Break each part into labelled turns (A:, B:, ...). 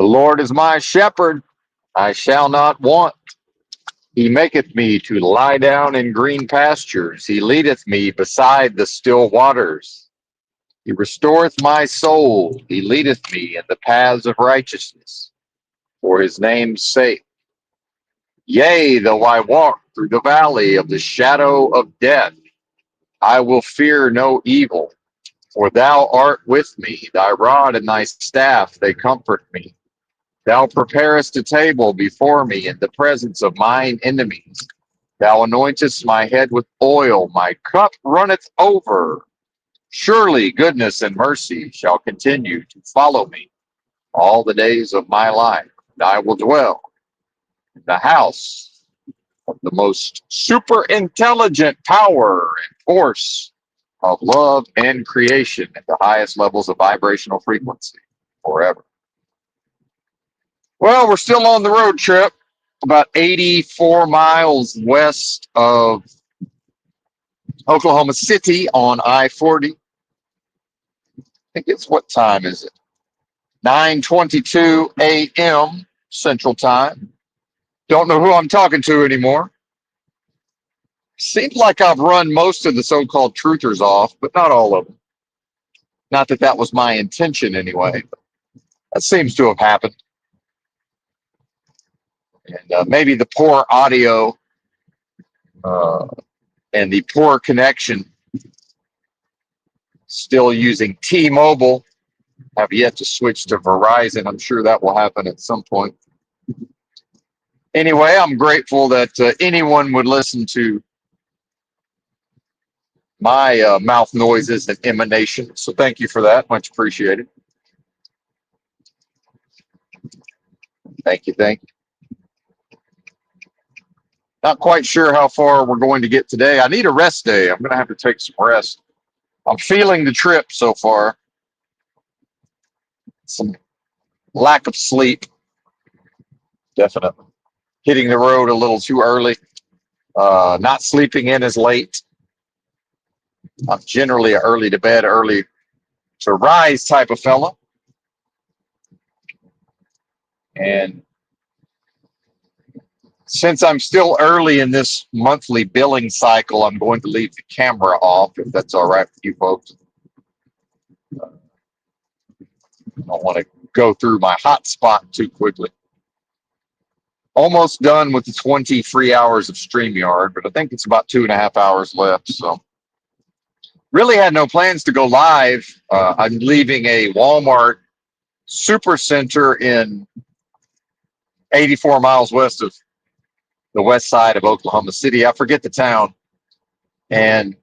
A: The Lord is my shepherd, I shall not want. He maketh me to lie down in green pastures. He leadeth me beside the still waters. He restoreth my soul. He leadeth me in the paths of righteousness for his name's sake. Yea, though I walk through the valley of the shadow of death, I will fear no evil, for thou art with me. Thy rod and thy staff, they comfort me. Thou preparest a table before me in the presence of mine enemies. Thou anointest my head with oil, my cup runneth over. Surely goodness and mercy shall continue to follow me all the days of my life, and I will dwell in the house of the most super intelligent power and force of love and creation at the highest levels of vibrational frequency forever. Well, we're still on the road trip, about 84 miles west of Oklahoma City on I-40. I think it's, what time is it? 9:22 a.m. Central Time. Don't know who I'm talking to anymore. Seems like I've run most of the so-called truthers off, but not all of them. Not that that was my intention anyway. But that seems to have happened. And maybe the poor audio and the poor connection, still using T-Mobile, have yet to switch to Verizon. I'm sure that will happen at some point. Anyway, I'm grateful that anyone would listen to my mouth noises and emanation. So thank you for that. Much appreciated. Thank you. Thank you. Not quite sure how far we're going to get today. I need a rest day. I'm going to have to take some rest. I'm feeling the trip so far. Some lack of sleep. Definitely. Hitting the road a little too early. Not sleeping in as late. I'm generally an early to bed, early to rise type of fella. And since I'm still early in this monthly billing cycle, I'm going to leave the camera off, if that's all right with you folks. I don't want to go through my hotspot too quickly. Almost done with the 20 free hours of StreamYard, but I think it's about 2.5 hours left. So really had no plans to go live. I'm leaving a Walmart supercenter in 84 miles west of the west side of Oklahoma City. I forget the town. And,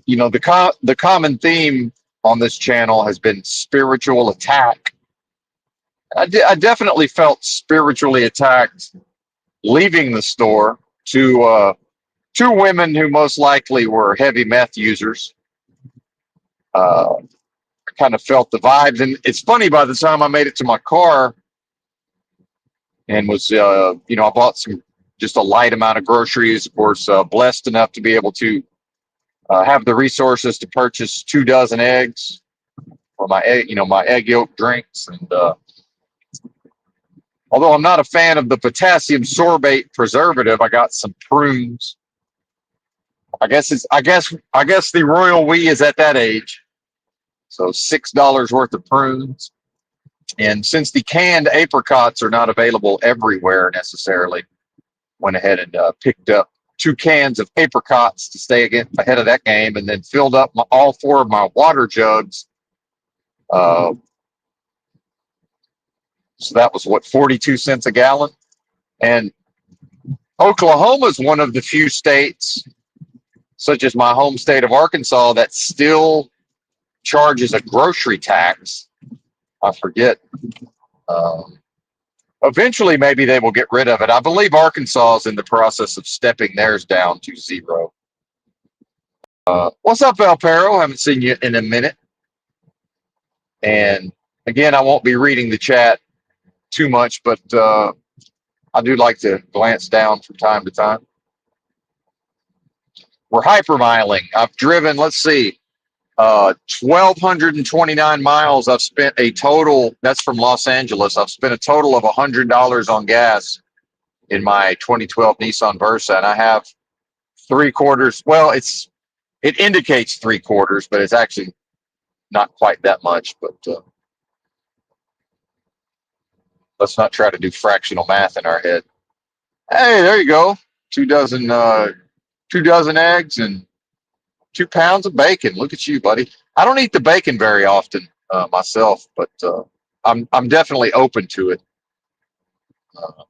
A: you know, the common theme on this channel has been spiritual attack. I definitely felt spiritually attacked leaving the store to two women who most likely were heavy meth users. I kind of felt the vibes. And it's funny, by the time I made it to my car and was, I bought just a light amount of groceries, of course, blessed enough to be able to have the resources to purchase 2 dozen eggs for my egg yolk drinks. And although I'm not a fan of the potassium sorbate preservative, I got some prunes. I guess the royal we is at that age. So $6 worth of prunes. And since the canned apricots are not available everywhere necessarily, went ahead and picked up 2 cans of apricots to stay ahead of that game, and then filled up all 4 of my water jugs. So that was 42 cents a gallon. And Oklahoma is one of the few states, such as my home state of Arkansas, that still charges a grocery tax. I forget. Eventually, maybe they will get rid of it. I believe Arkansas is in the process of stepping theirs down to 0. What's up, Valpero? Haven't seen you in a minute. And again, I won't be reading the chat too much, but I do like to glance down from time to time. We're hypermiling. I've driven, let's see, 1,229 miles. I've spent a total, that's from Los Angeles. I've spent a total of $100 on gas in my 2012 Nissan Versa, and I have three quarters. Well, it indicates three quarters, but it's actually not quite that much. But let's not try to do fractional math in our head. Hey, there you go. 2 dozen eggs and 2 pounds of bacon. Look at you, buddy. I don't eat the bacon very often myself, but I'm definitely open to it. Uh,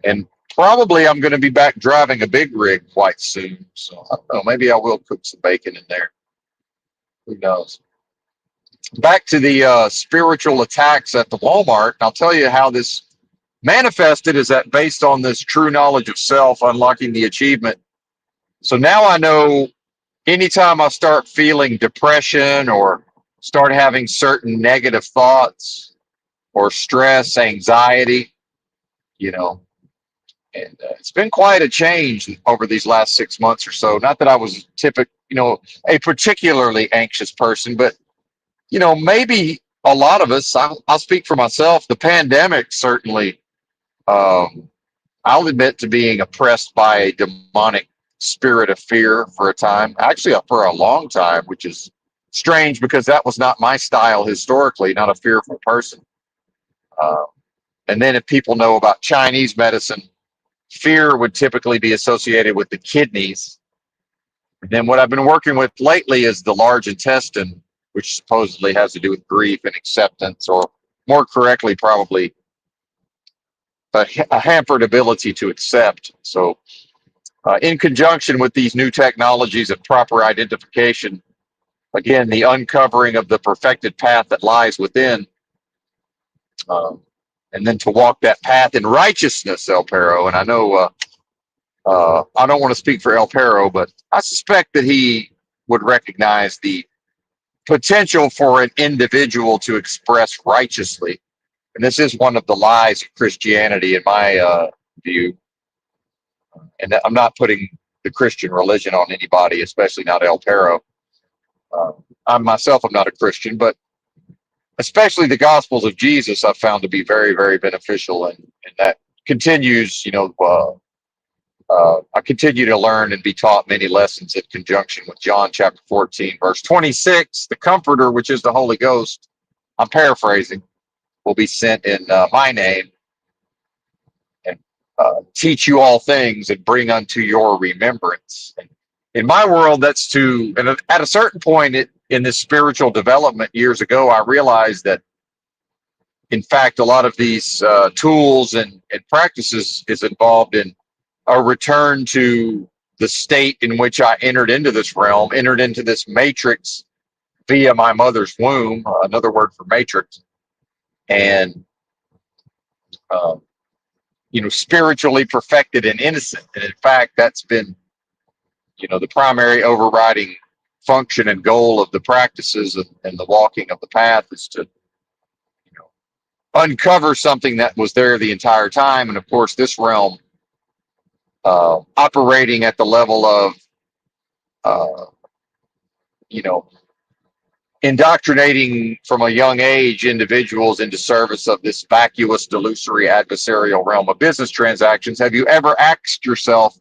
A: and probably I'm going to be back driving a big rig quite soon. So I don't know. Maybe I will cook some bacon in there. Who knows? Back to the spiritual attacks at the Walmart. I'll tell you how this manifested is that based on this true knowledge of self, unlocking the achievement. So now I know anytime I start feeling depression or start having certain negative thoughts or stress, anxiety, you know, and it's been quite a change over these last 6 months or so. Not that I was a particularly anxious person, but maybe a lot of us. I'll speak for myself. The pandemic certainly. I'll admit to being oppressed by a demonic spirit of fear for a time. Actually, for a long time, which is strange because that was not my style historically. Not a fearful person. Uh, and then if people know about Chinese medicine, fear would typically be associated with the kidneys. And then what I've been working with lately is the large intestine, which supposedly has to do with grief and acceptance, or more correctly, probably a hampered ability to accept. So, in conjunction with these new technologies of proper identification, again, the uncovering of the perfected path that lies within, um, and then to walk that path in righteousness, El Perro. And I know I don't want to speak for El Perro, but I suspect that he would recognize the potential for an individual to express righteously. And this is one of the lies of Christianity, in my view. And I'm not putting the Christian religion on anybody, especially not El Perro. Uh, I myself am not a Christian, but especially the Gospels of Jesus, I've found to be very, very beneficial, and that continues. I continue to learn and be taught many lessons in conjunction with John chapter 14, verse 26. The Comforter, which is the Holy Ghost, I'm paraphrasing, will be sent in my name and teach you all things and bring unto your remembrance. And in my world, and at a certain point in this spiritual development years ago, I realized that, in fact, a lot of these tools and practices is involved in a return to the state in which I entered into this realm, entered into this matrix via my mother's womb, another word for matrix, and spiritually perfected and innocent. And in fact, that's been, the primary overriding function and goal of the practices and the walking of the path is to, uncover something that was there the entire time. And of course, this realm, operating at the level of, uh, you know, indoctrinating from a young age individuals into service of this vacuous, delusory, adversarial realm of business transactions. Have you ever asked yourself,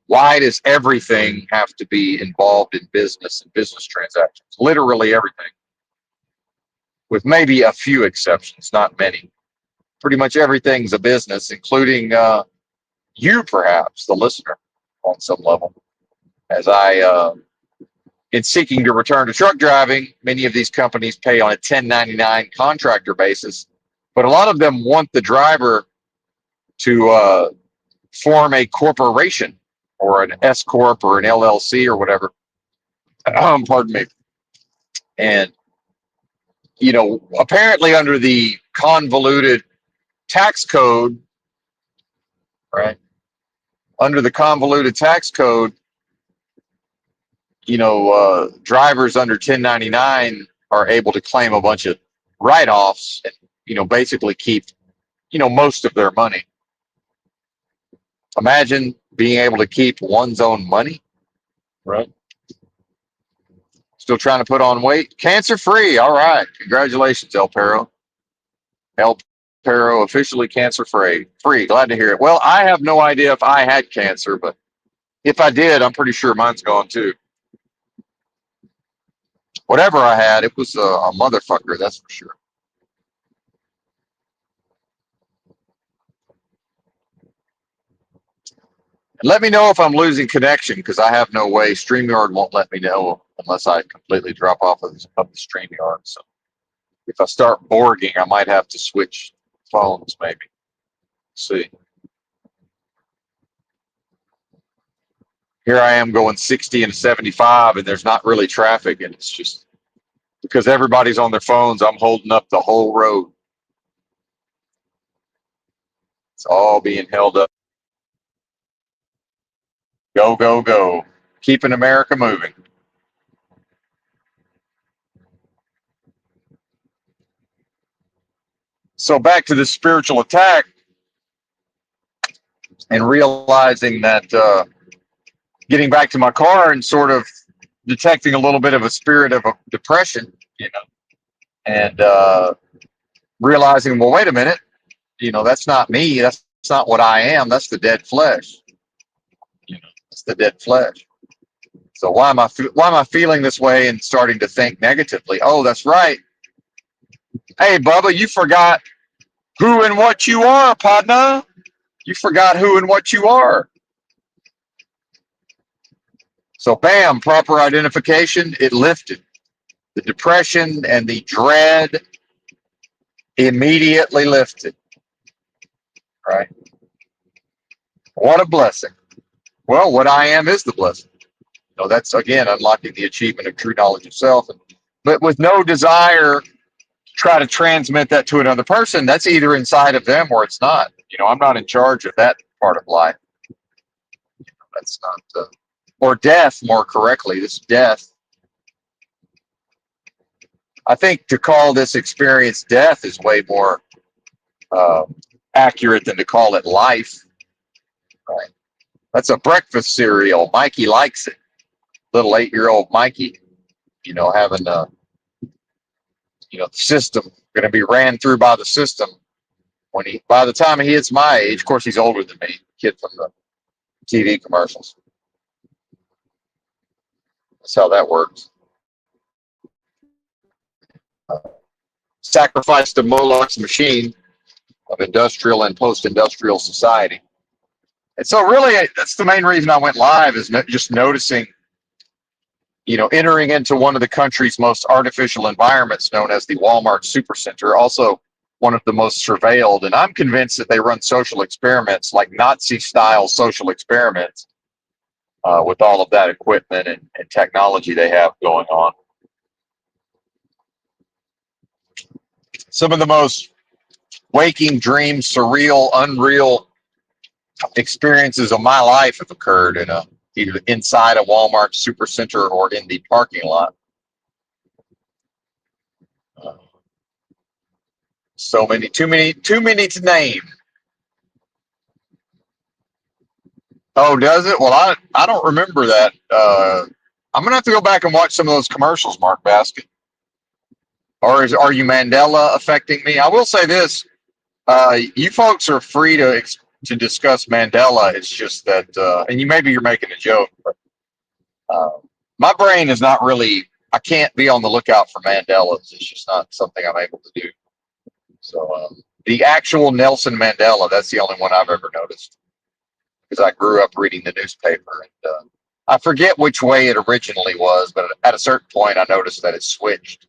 A: why does everything have to be involved in business and business transactions? Literally everything, with maybe a few exceptions, not many. Pretty much everything's a business, including you, perhaps, the listener, on some level. As in seeking to return to truck driving, many of these companies pay on a 1099 contractor basis, but a lot of them want the driver to form a corporation or an S corp or an LLC or whatever. Pardon me. And apparently under the convoluted tax code, right? Under the convoluted tax code, drivers under 1099 are able to claim a bunch of write-offs and, basically keep, most of their money. Imagine being able to keep one's own money, right? Still trying to put on weight. Cancer free. All right. Congratulations, El Perro. El Perro officially cancer free. Free. Glad to hear it. Well, I have no idea if I had cancer, but if I did, I'm pretty sure mine's gone too. Whatever I had, it was a motherfucker, that's for sure. And let me know if I'm losing connection because I have no way. StreamYard won't let me know unless I completely drop off of the StreamYard. So if I start borging, I might have to switch phones maybe. See. Here I am going 60 and 75 and there's not really traffic and it's just because everybody's on their phones, I'm holding up the whole road. It's all being held up. Go, go, go. Keeping America moving. So back to the spiritual attack and realizing that getting back to my car and sort of detecting a little bit of a spirit of a depression, you know, and realizing, well, wait a minute, that's not me. That's not what I am. That's the dead flesh. It's the dead flesh. So why am I feeling this way and starting to think negatively? Oh, that's right. Hey, Bubba, you forgot who and what you are, partner. You forgot who and what you are. So, bam, proper identification. It lifted the depression and the dread. Immediately lifted. Right? What a blessing. Well, what I am is the blessing. That's again unlocking the achievement of true knowledge of self, but with no desire try to transmit that to another person. That's either inside of them or it's not. I'm not in charge of that part of life. That's not, or death, more correctly. This death. I think to call this experience death is way more uh, accurate than to call it life. Right? That's a breakfast cereal. Mikey likes it. Little 8-year-old Mikey, having the system going to be ran through by the system by the time he hits my age. Of course, he's older than me. Kid from the TV commercials. That's how that works. Sacrifice to Moloch's machine of industrial and post-industrial society. And so really, that's the main reason I went live is just noticing, entering into one of the country's most artificial environments known as the Walmart Supercenter, also one of the most surveilled. And I'm convinced that they run social experiments, like Nazi-style social experiments, with all of that equipment and technology they have going on. Some of the most waking dreams, surreal, unreal experiences of my life have occurred in either inside a Walmart Supercenter or in the parking lot. So many, too many to name. Oh, does it? Well, I don't remember that. I'm gonna have to go back and watch some of those commercials, Mark Basket. Or are you Mandela affecting me? I will say this: you folks are free to discuss Mandela. It's just that, and maybe you're making a joke, but my brain is not really. I can't be on the lookout for Mandelas. It's just not something I'm able to do. So the actual Nelson Mandela, that's the only one I've ever noticed because I grew up reading the newspaper, and I forget which way it originally was, but at a certain point I noticed that it switched.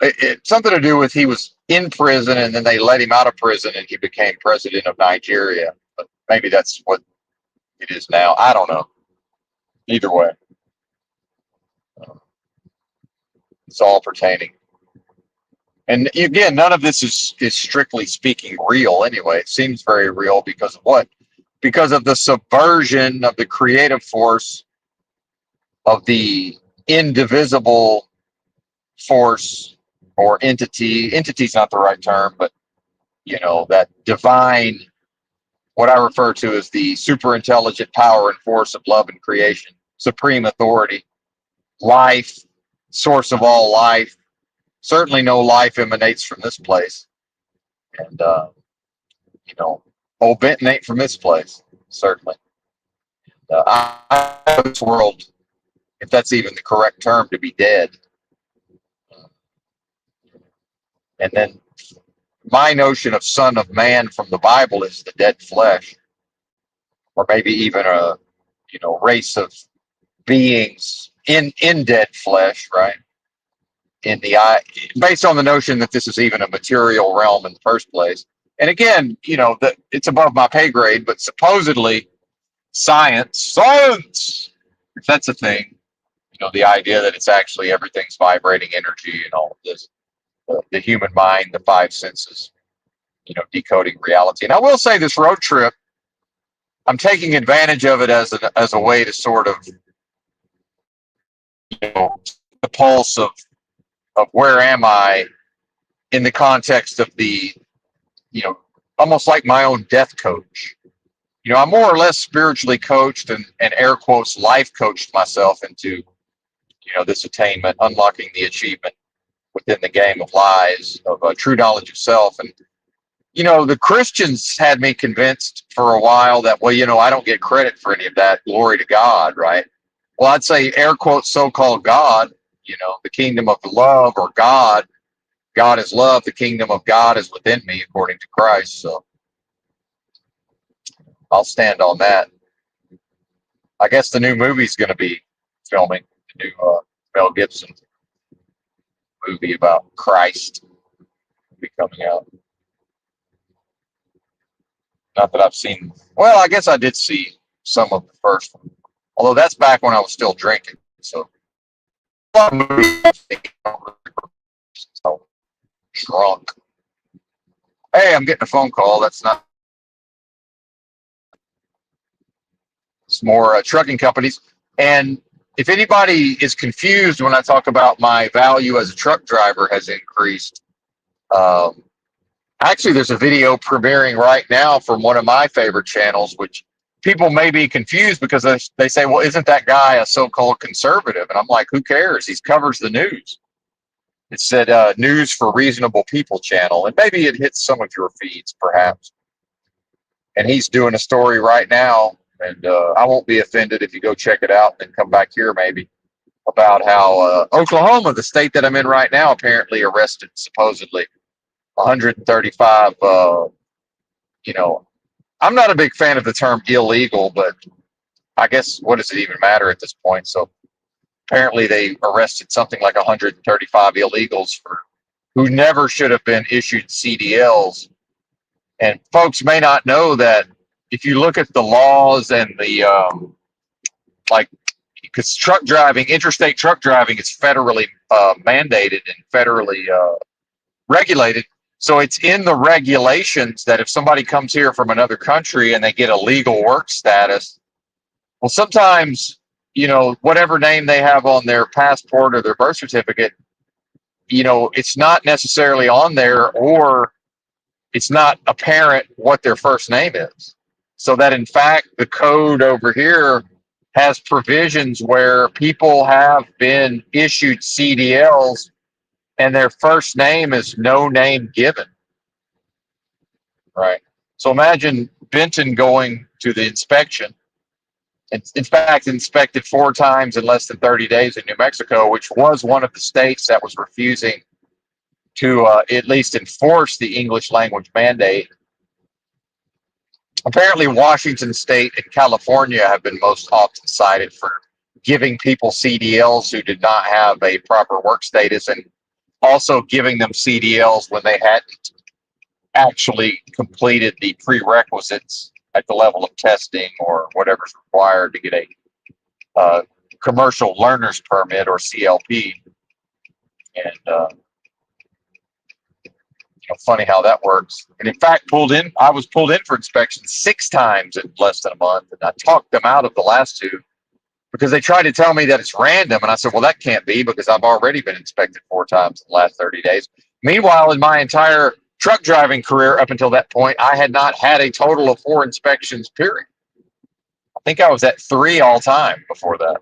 A: It's something to do with he was in prison and then they let him out of prison and he became president of Nigeria. But maybe that's what it is now. I don't know. Either way, it's all pertaining. And again, none of this is strictly speaking real anyway. It seems very real because of what? Because of the subversion of the creative force of the indivisible force or entity. Entity's not the right term, but that divine, what I refer to as the super intelligent power and force of love and creation, supreme authority. life, source of all life. Certainly no life emanates from this place. And, old Benton ain't from this place, certainly. I know this world, if that's even the correct term, to be dead. And then my notion of son of man from the Bible is the dead flesh, or maybe even a race of beings in dead flesh, right? In the eye, based on the notion that this is even a material realm in the first place. And again, that it's above my pay grade, but supposedly science, if that's a thing, the idea that it's actually everything's vibrating energy and all of this, the human mind, the five senses, decoding reality. And I will say this road trip, I'm taking advantage of it as a way to sort of, the pulse of where am I in the context of the, almost like my own death coach. I'm more or less spiritually coached and air quotes life coached myself into, this attainment, unlocking the achievement within the game of lies, of true knowledge of self. And, the Christians had me convinced for a while that, well, I don't get credit for any of that. Glory to God, right? Well, I'd say air quotes so-called God, the kingdom of love or God. God is love. The kingdom of God is within me, according to Christ. So I'll stand on that. I guess the new movie's going to be filming. The new Mel Gibson movie about Christ will be coming out. Not that I've seen. Well, I guess I did see some of the first one, although that's back when I was still drinking. So a lot of movies so drunk. Hey, I'm getting a phone call. That's not. It's more trucking companies. And if anybody is confused when I talk about my value as a truck driver has increased, um, actually, there's a video premiering right now from one of my favorite channels, which people may be confused because they say, well, isn't that guy a so-called conservative? And I'm like, who cares? He covers the news. It said News for Reasonable People channel. And maybe it hits some of your feeds, perhaps. And he's doing a story right now. And I won't be offended if you go check it out and come back here maybe about how Oklahoma, the state that I'm in right now, apparently arrested supposedly 135 I'm not a big fan of the term illegal, but I guess what does it even matter at this point? So apparently they arrested something like 135 illegals who never should have been issued CDLs. And folks may not know that if you look at the laws and the like, because interstate truck driving is federally mandated and federally regulated. So it's in the regulations that if somebody comes here from another country and they get a legal work status, well, sometimes, whatever name they have on their passport or their birth certificate, it's not necessarily on there, or it's not apparent what their first name is. So that in fact, the code over here has provisions where people have been issued CDLs and their first name is no name given. Right. So imagine Benton going to the inspection, and in fact inspected 4 times in less than 30 days in New Mexico, which was one of the states that was refusing to at least enforce the English language mandate. Apparently, Washington State and California have been most often cited for giving people CDLs who did not have a proper work status, and also giving them CDLs when they hadn't actually completed the prerequisites at the level of testing or whatever's required to get a commercial learner's permit or CLP. And funny how that works. And in fact, I was pulled in for inspection 6 times in less than a month, and I talked them out of the last 2 because they tried to tell me that it's random. And I said, well, that can't be because I've already been inspected 4 times in the last 30 days. Meanwhile, in my entire truck driving career up until that point, I had not had a total of 4 inspections, period. I think I was at 3 all time before that.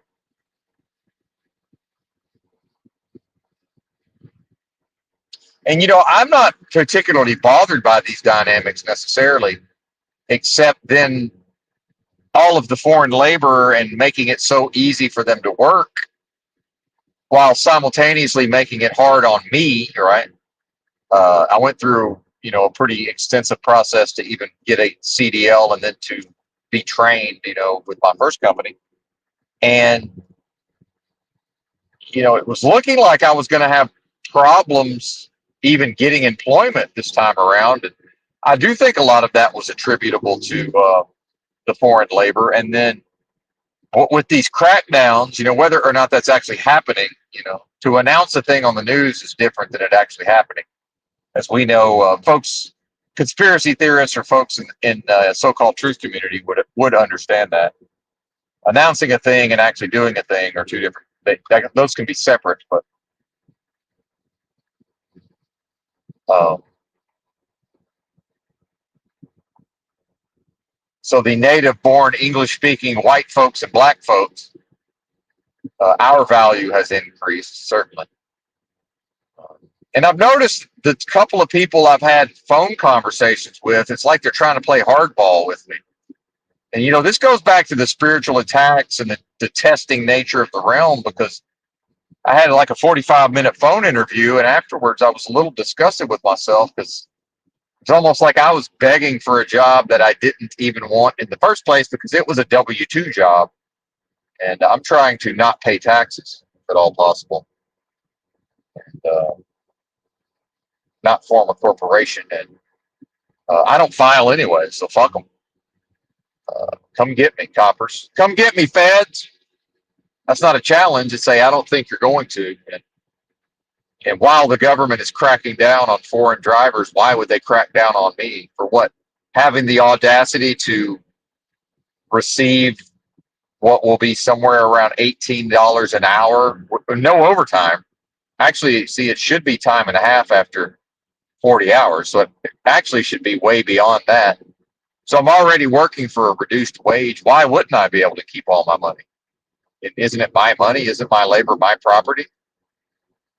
A: And I'm not particularly bothered by these dynamics necessarily, except then all of the foreign labor and making it so easy for them to work while simultaneously making it hard on me, right? I went through, a pretty extensive process to even get a CDL and then to be trained, with my first company. And, it was looking like I was going to have problems even getting employment this time around. And I do think a lot of that was attributable to the foreign labor. And then with these crackdowns, whether or not that's actually happening, to announce a thing on the news is different than it actually happening. As we know, folks, conspiracy theorists or folks in so-called truth community would understand that announcing a thing and actually doing a thing are two different. Those can be separate, but uh, so the native-born English-speaking white folks and black folks, our value has increased certainly. And I've noticed the couple of people I've had phone conversations with, it's like they're trying to play hardball with me. And, this goes back to the spiritual attacks and the testing nature of the realm, because I had like a 45-minute phone interview. And afterwards, I was a little disgusted with myself because it's almost like I was begging for a job that I didn't even want in the first place because it was a W-2 job. And I'm trying to not pay taxes if at all possible. And, not form a corporation. And I don't file anyway, so fuck them. Come get me, coppers. Come get me, feds. That's not a challenge to say, I don't think you're going to. And while the government is cracking down on foreign drivers, why would they crack down on me? For what? Having the audacity to receive what will be somewhere around $18 an hour, no overtime. Actually, see, it should be time and a half after 40 hours. So it actually should be way beyond that. So I'm already working for a reduced wage. Why wouldn't I be able to keep all my money? Isn't it my money? Isn't my labor my property?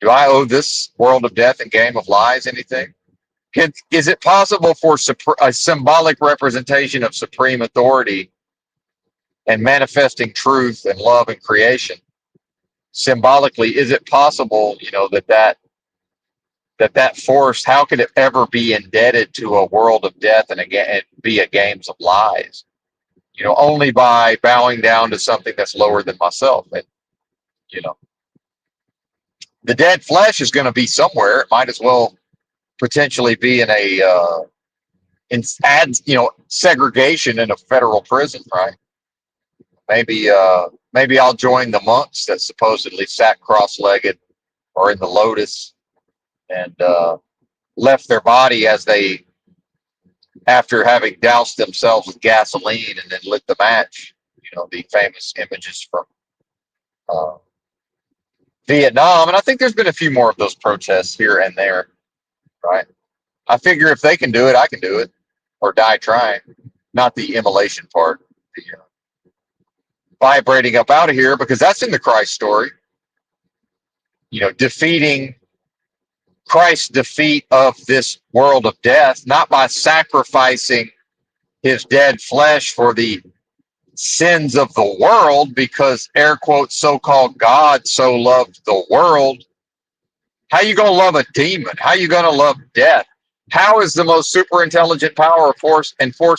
A: Do I owe this world of death and game of lies anything? Is it possible for a symbolic representation of supreme authority and manifesting truth and love and creation? Symbolically, is it possible, that force, how could it ever be indebted to a world of death and be a games of lies? Only by bowing down to something that's lower than myself. And, the dead flesh is going to be somewhere. It might as well potentially be in segregation in a federal prison, right? Maybe I'll join the monks that supposedly sat cross-legged or in the lotus and left their body after having doused themselves with gasoline and then lit the match. The famous images from Vietnam. And I think there's been a few more of those protests here and there, right? I figure if they can do it, I can do it, or die trying. Not the immolation part, the vibrating up out of here, because that's in the Christ story. Defeating Christ's defeat of this world of death, not by sacrificing his dead flesh for the sins of the world, because air quotes so-called God so loved the world. How you gonna love a demon? How you gonna love death? How is the most super intelligent power of force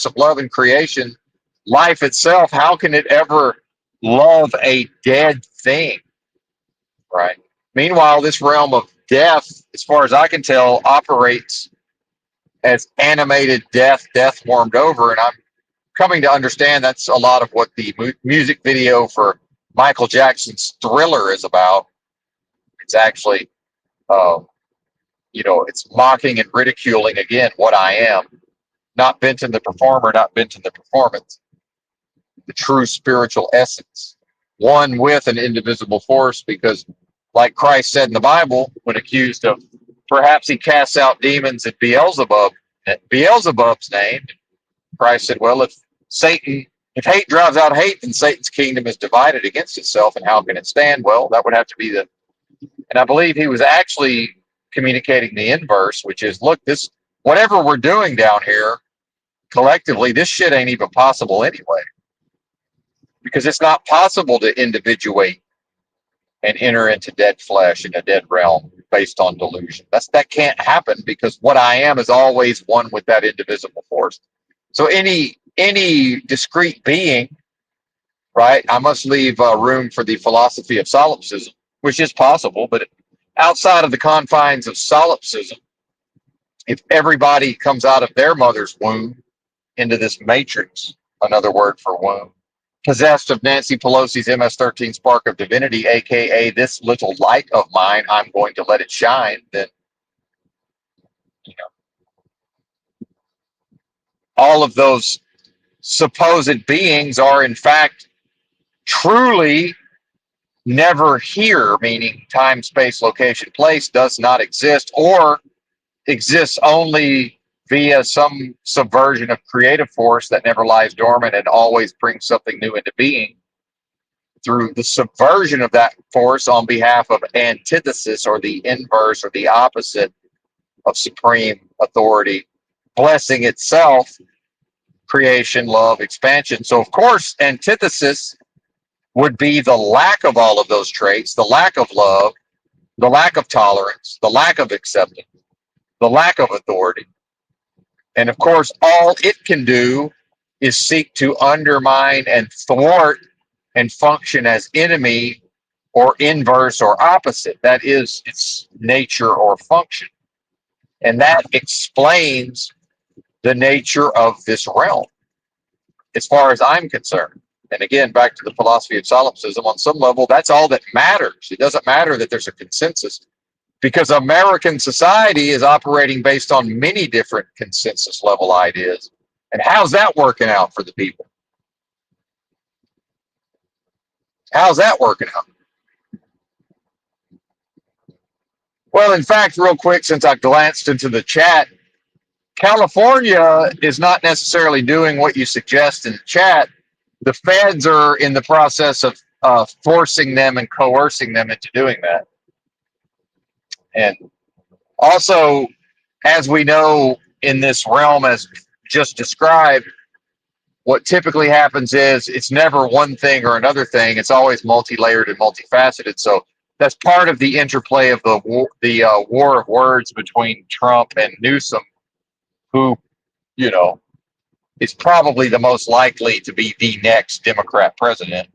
A: of love and creation, life itself, how can it ever love a dead thing? Right. Meanwhile, this realm of death, as far as I can tell, operates as animated death warmed over. And I'm coming to understand that's a lot of what the music video for Michael Jackson's Thriller is about. It's actually, it's mocking and ridiculing, again, what I am. Not Benton the performer, not Benton the performance. The true spiritual essence. One with an indivisible force, because like Christ said in the Bible, when accused of perhaps he casts out demons in Beelzebub's name, Christ said, well, if hate drives out hate, then Satan's kingdom is divided against itself, and how can it stand? Well, that would have to be and I believe he was actually communicating the inverse, which is, look, this, whatever we're doing down here collectively, this shit ain't even possible anyway, because it's not possible to individuate and enter into dead flesh in a dead realm based on delusion. That can't happen, because what I am is always one with that indivisible force. So any discrete being, right? I must leave room for the philosophy of solipsism, which is possible, but outside of the confines of solipsism, if everybody comes out of their mother's womb into this matrix, another word for womb, possessed of Nancy Pelosi's MS-13 spark of divinity, aka this little light of mine, I'm going to let it shine, then, you know, all of those supposed beings are in fact truly never here, meaning time, space, location, place does not exist, or exists only via some subversion of creative force that never lies dormant and always brings something new into being through the subversion of that force on behalf of antithesis, or the inverse or the opposite of supreme authority, blessing itself, creation, love, expansion. So of course, antithesis would be the lack of all of those traits, the lack of love, the lack of tolerance, the lack of acceptance, the lack of authority. And of course, all it can do is seek to undermine and thwart and function as enemy or inverse or opposite. That is its nature or function. And that explains the nature of this realm, as far as I'm concerned. And again, back to the philosophy of solipsism, on some level, that's all that matters. It doesn't matter that there's a consensus, because American society is operating based on many different consensus level ideas. And how's that working out for the people? How's that working out? Well, in fact, real quick, since I glanced into the chat, California is not necessarily doing what you suggest in the chat. The feds are in the process of forcing them and coercing them into doing that. And also, as we know in this realm, as just described, what typically happens is it's never one thing or another thing. It's always multi-layered and multifaceted. So that's part of the interplay of the war of words between Trump and Newsom, who, you know, is probably the most likely to be the next Democrat president.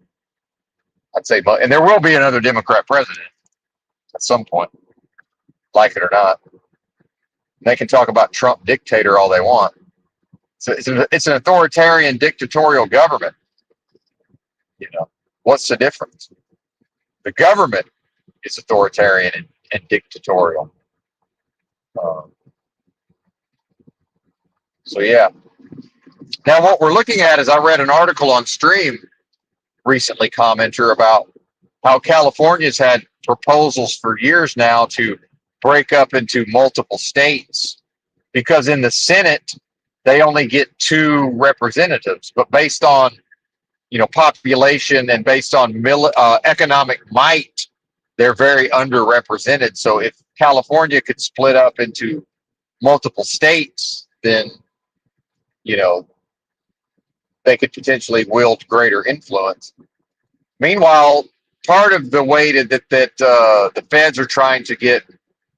A: I'd say, but, and there will be another Democrat president at some point, like it or not. They can talk about Trump dictator all they want. So it's an authoritarian dictatorial government. You know, what's the difference? The government is authoritarian and dictatorial. So yeah. Now what we're looking at is, I read an article on Stream recently, commenter, about how California's had proposals for years now to break up into multiple states, because in the Senate they only get 2 representatives, but based on, you know, population and based on economic might, they're very underrepresented. So if California could split up into multiple states, then, you know, they could potentially wield greater influence. Meanwhile, part of the way that the feds are trying to get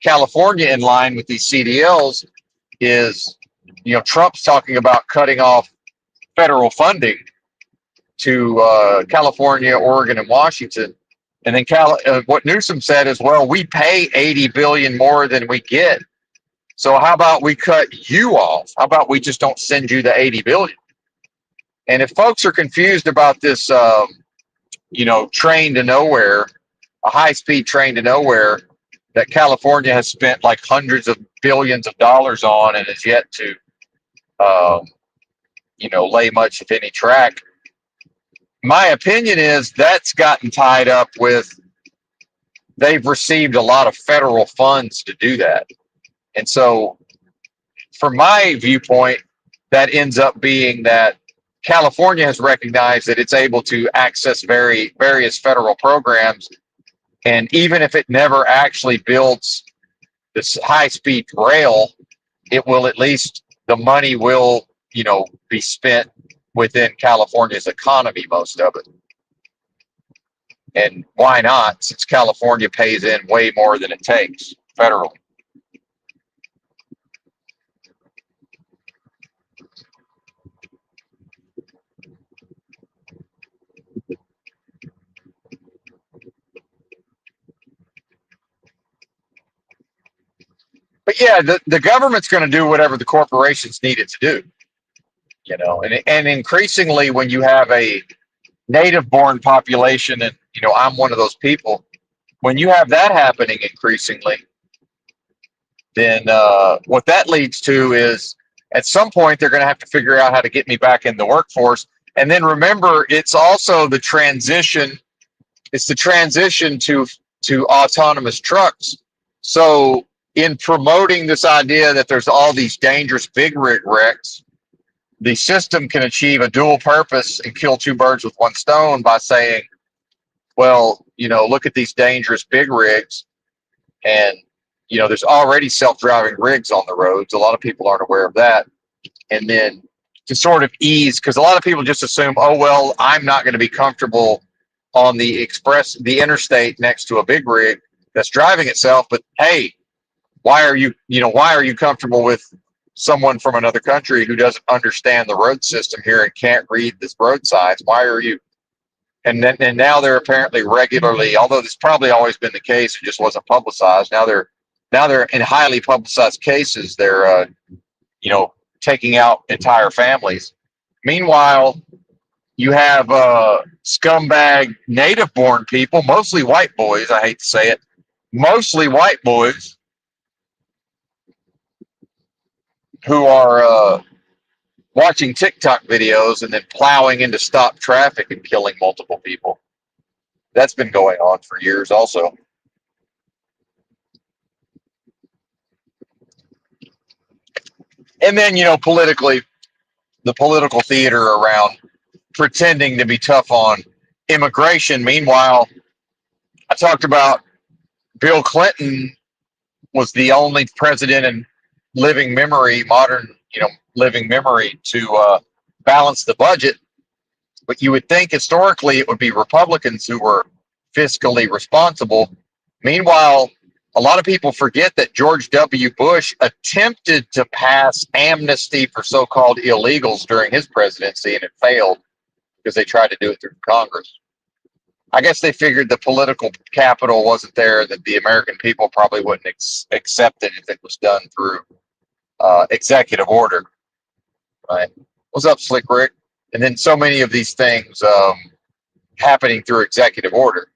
A: California in line with these CDLs is, you know, Trump's talking about cutting off federal funding to California, Oregon, and Washington. And then what Newsom said is, well, we pay $80 billion more than we get. So how about we cut you off? How about we just don't send you the $80 billion? And if folks are confused about this, you know, train to nowhere, a high-speed train to nowhere that California has spent like hundreds of billions of dollars on and is yet to, you know, lay much, if any, track. My opinion is that's gotten tied up with, they've received a lot of federal funds to do that. And so from my viewpoint, that ends up being that California has recognized that it's able to access various federal programs. And even if it never actually builds this high-speed rail, it will at least, the money will, be spent within California's economy, most of it. And why not, since California pays in way more than it takes federally. But yeah, the government's going to do whatever the corporations need it to do, and increasingly when you have a native born population, and I'm one of those people, when you have that happening increasingly, then what that leads to is at some point they're going to have to figure out how to get me back in the workforce. And then remember, it's also the transition. It's the transition to autonomous trucks. So in promoting this idea that there's all these dangerous big rig wrecks, the system can achieve a dual purpose and kill two birds with one stone by saying, well, look at these dangerous big rigs, and there's already self-driving rigs on the roads. A lot of people aren't aware of that. And then to sort of ease, because a lot of people just assume, oh, well, I'm not going to be comfortable on the interstate next to a big rig that's driving itself. But hey, why are you comfortable with someone from another country who doesn't understand the road system here and can't read this road signs? Why are you? And now they're apparently regularly, although this probably always been the case, it just wasn't publicized. Now they're in highly publicized cases. They're taking out entire families. Meanwhile, you have scumbag native born people, mostly white boys. I hate to say it, mostly white boys who are watching TikTok videos and then plowing into stop traffic and killing multiple people. That's been going on for years also. And then, politically, the political theater around pretending to be tough on immigration. Meanwhile, I talked about Bill Clinton was the only president in modern living memory to balance the budget. But you would think historically it would be Republicans who were fiscally responsible. Meanwhile, a lot of people forget that George W. Bush attempted to pass amnesty for so-called illegals during his presidency, and it failed because they tried to do it through Congress. I guess they figured the political capital wasn't there, that the American people probably wouldn't accept it if it was done through executive order. Right? What's up, Slick Rick? And then so many of these things happening through executive order.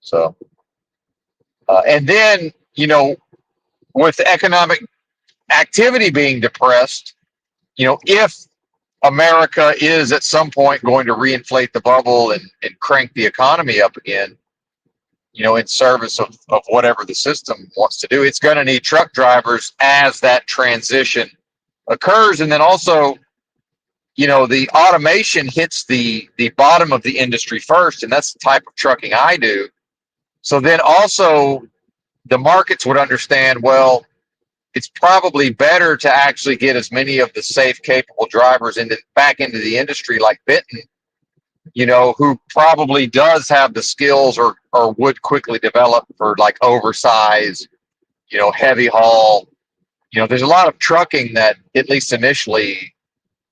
A: So, and then, with economic activity being depressed, if America is at some point going to reinflate the bubble and crank the economy up again, in service of whatever the system wants to do, it's going to need truck drivers as that transition occurs. And then also, the automation hits the bottom of the industry first, and that's the type of trucking I do. So then also the markets would understand, well, it's probably better to actually get as many of the safe, capable drivers back into the industry, like Benton, who probably does have the skills or would quickly develop for like oversize, heavy haul. There's a lot of trucking that, at least initially,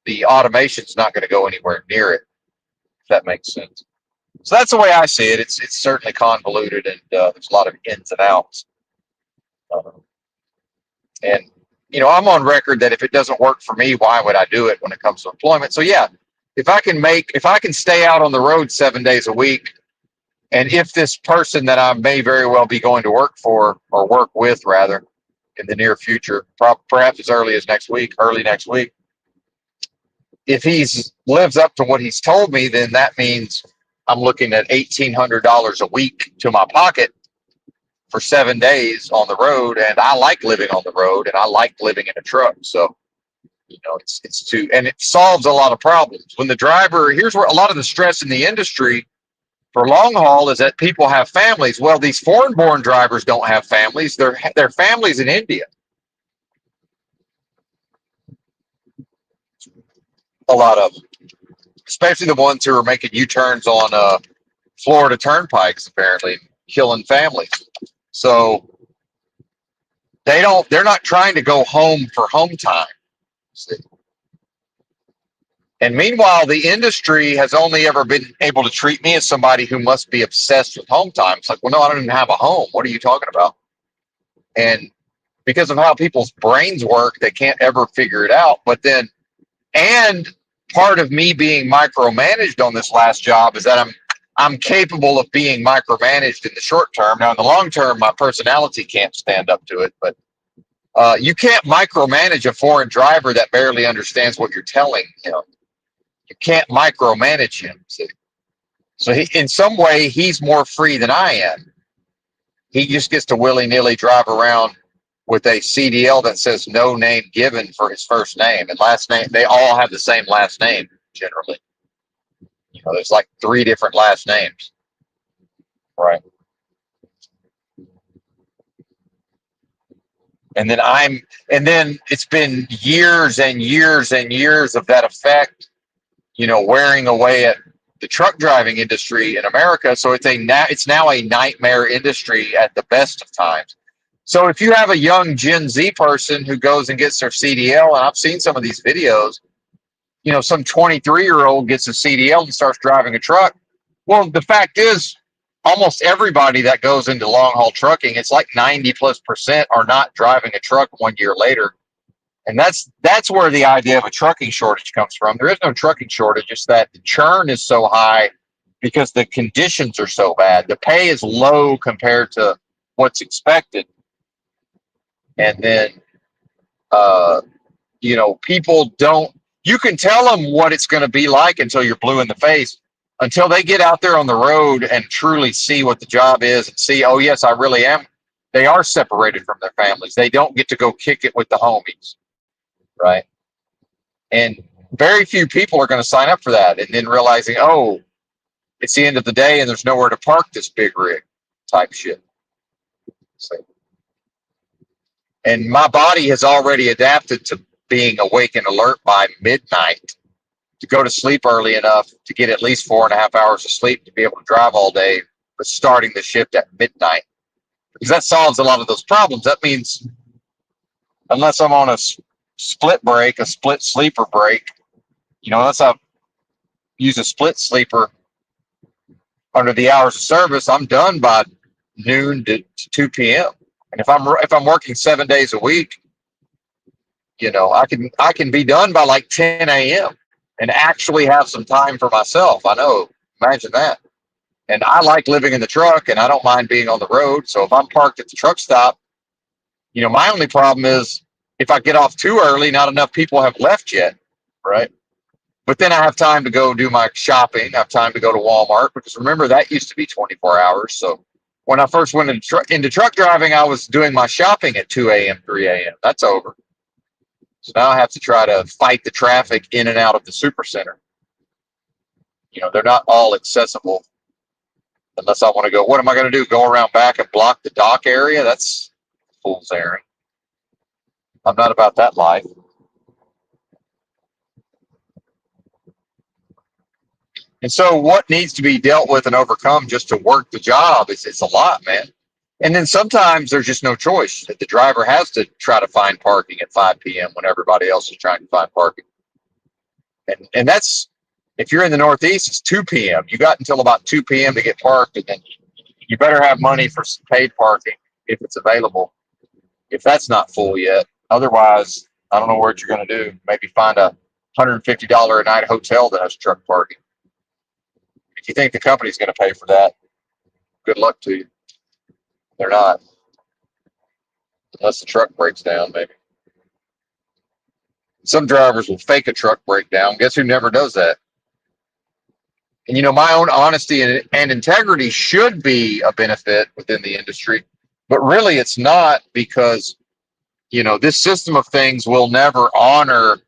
A: the automation's not going to go anywhere near it, if that makes sense. So that's the way I see it. It's certainly convoluted, and there's a lot of ins and outs. And I'm on record that if it doesn't work for me, why would I do it when it comes to employment? So yeah, if I can stay out on the road 7 days a week, and if this person that I may very well be going to work for, or work with rather, in the near future, perhaps as early next week, if he lives up to what he's told me, then that means I'm looking at $1,800 a week to my pocket for 7 days on the road. And I like living on the road, and I like living in a truck. So, and it solves a lot of problems. When the driver, here's where a lot of the stress in the industry for long haul is that people have families. Well, these foreign born drivers don't have families. Their families in India. A lot of them, especially the ones who are making U-turns on Florida turnpikes, apparently killing families. So they're not trying to go home for home time. See? And meanwhile, the industry has only ever been able to treat me as somebody who must be obsessed with home time. It's like, well, no, I don't even have a home. What are you talking about? And because of how people's brains work, they can't ever figure it out. But then, and part of me being micromanaged on this last job is that I'm capable of being micromanaged in the short term. Now, in the long term, my personality can't stand up to it. But you can't micromanage a foreign driver that barely understands what you're telling him. You can't micromanage him. See? So in some way, he's more free than I am. He just gets to willy-nilly drive around with a CDL that says no name given for his first name and last name. They all have the same last name generally. You know, there's like 3 different last names. Right. And then it's been years and years and years of that effect, you know, wearing away at the truck driving industry in America. So it's now a nightmare industry at the best of times. So if you have a young Gen Z person who goes and gets their CDL, and I've seen some of these videos, you know, some 23-year-old gets a CDL and starts driving a truck. Well, the fact is, almost everybody that goes into long haul trucking, it's like 90+% are not driving a truck 1 year later. And that's where the idea of a trucking shortage comes from. There is no trucking shortage, just that the churn is so high because the conditions are so bad. The pay is low compared to what's expected. And then, you know, people don't, you can tell them what it's going to be like until you're blue in the face, until they get out there on the road and truly see what the job is and see, oh, yes, I really am. They are separated from their families. They don't get to go kick it with the homies. Right. And very few people are going to sign up for that. And then realizing, oh, it's the end of the day and there's nowhere to park this big rig type shit. So, and my body has already adapted to being awake and alert by midnight, to go to sleep early enough to get at least 4.5 hours of sleep to be able to drive all day, but starting the shift at midnight. Because that solves a lot of those problems. That means unless I'm on a split break, a split sleeper break, you know, unless I use a split sleeper under the hours of service, I'm done by noon to 2 p.m. And if I'm working 7 days a week, you know, I can be done by like 10 a.m. and actually have some time for myself. I know, imagine that. And I like living in the truck and I don't mind being on the road. So if I'm parked at the truck stop, you know, my only problem is if I get off too early, not enough people have left yet, right? But then I have time to go do my shopping. I have time to go to Walmart because remember that used to be 24 hours. So when I first went into truck driving, I was doing my shopping at 2 a.m., 3 a.m. That's over. So now I have to try to fight the traffic in and out of the supercenter. You know, they're not all accessible unless I want to go. What am I going to do? Go around back and block the dock area? That's fool's errand. I'm not about that life. And so what needs to be dealt with and overcome just to work the job it's a lot, man. And then sometimes there's just no choice. The driver has to try to find parking at 5 p.m. when everybody else is trying to find parking. And that's, if you're in the Northeast, it's 2 p.m. You got until about 2 p.m. to get parked, and then you better have money for some paid parking if it's available, if that's not full yet. Otherwise, I don't know what you're going to do. Maybe find a $150 a night hotel that has truck parking. If you think the company's going to pay for that, good luck to you. They're not. Unless the truck breaks down, maybe. Some drivers will fake a truck breakdown. Guess who never does that? And, you know, my own honesty and integrity should be a benefit within the industry, but really it's not, because, you know, this system of things will never honor,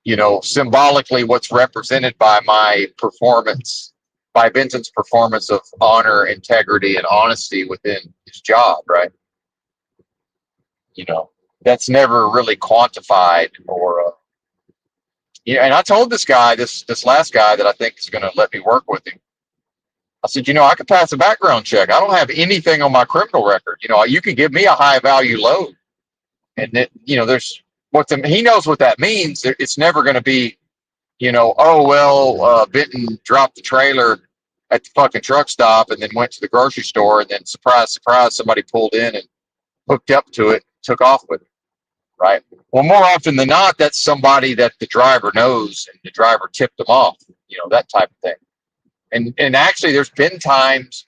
A: you know, symbolically what's represented by my performance by Vincent's performance of honor, integrity, and honesty within his job, right? You know, that's never really quantified or yeah. And I told this guy, this last guy that I think is going to let me work with him. I said, I could pass a background check. I don't have anything on my criminal record. You can give me a high value load, and there's he knows what that means. It's never going to be, oh well, Benton dropped the trailer at the fucking truck stop and then went to the grocery store, and then surprise, surprise, somebody pulled in and hooked up to it, took off with it, right? Well, more often than not, that's somebody that the driver knows and the driver tipped them off, that type of thing. And actually, there's been times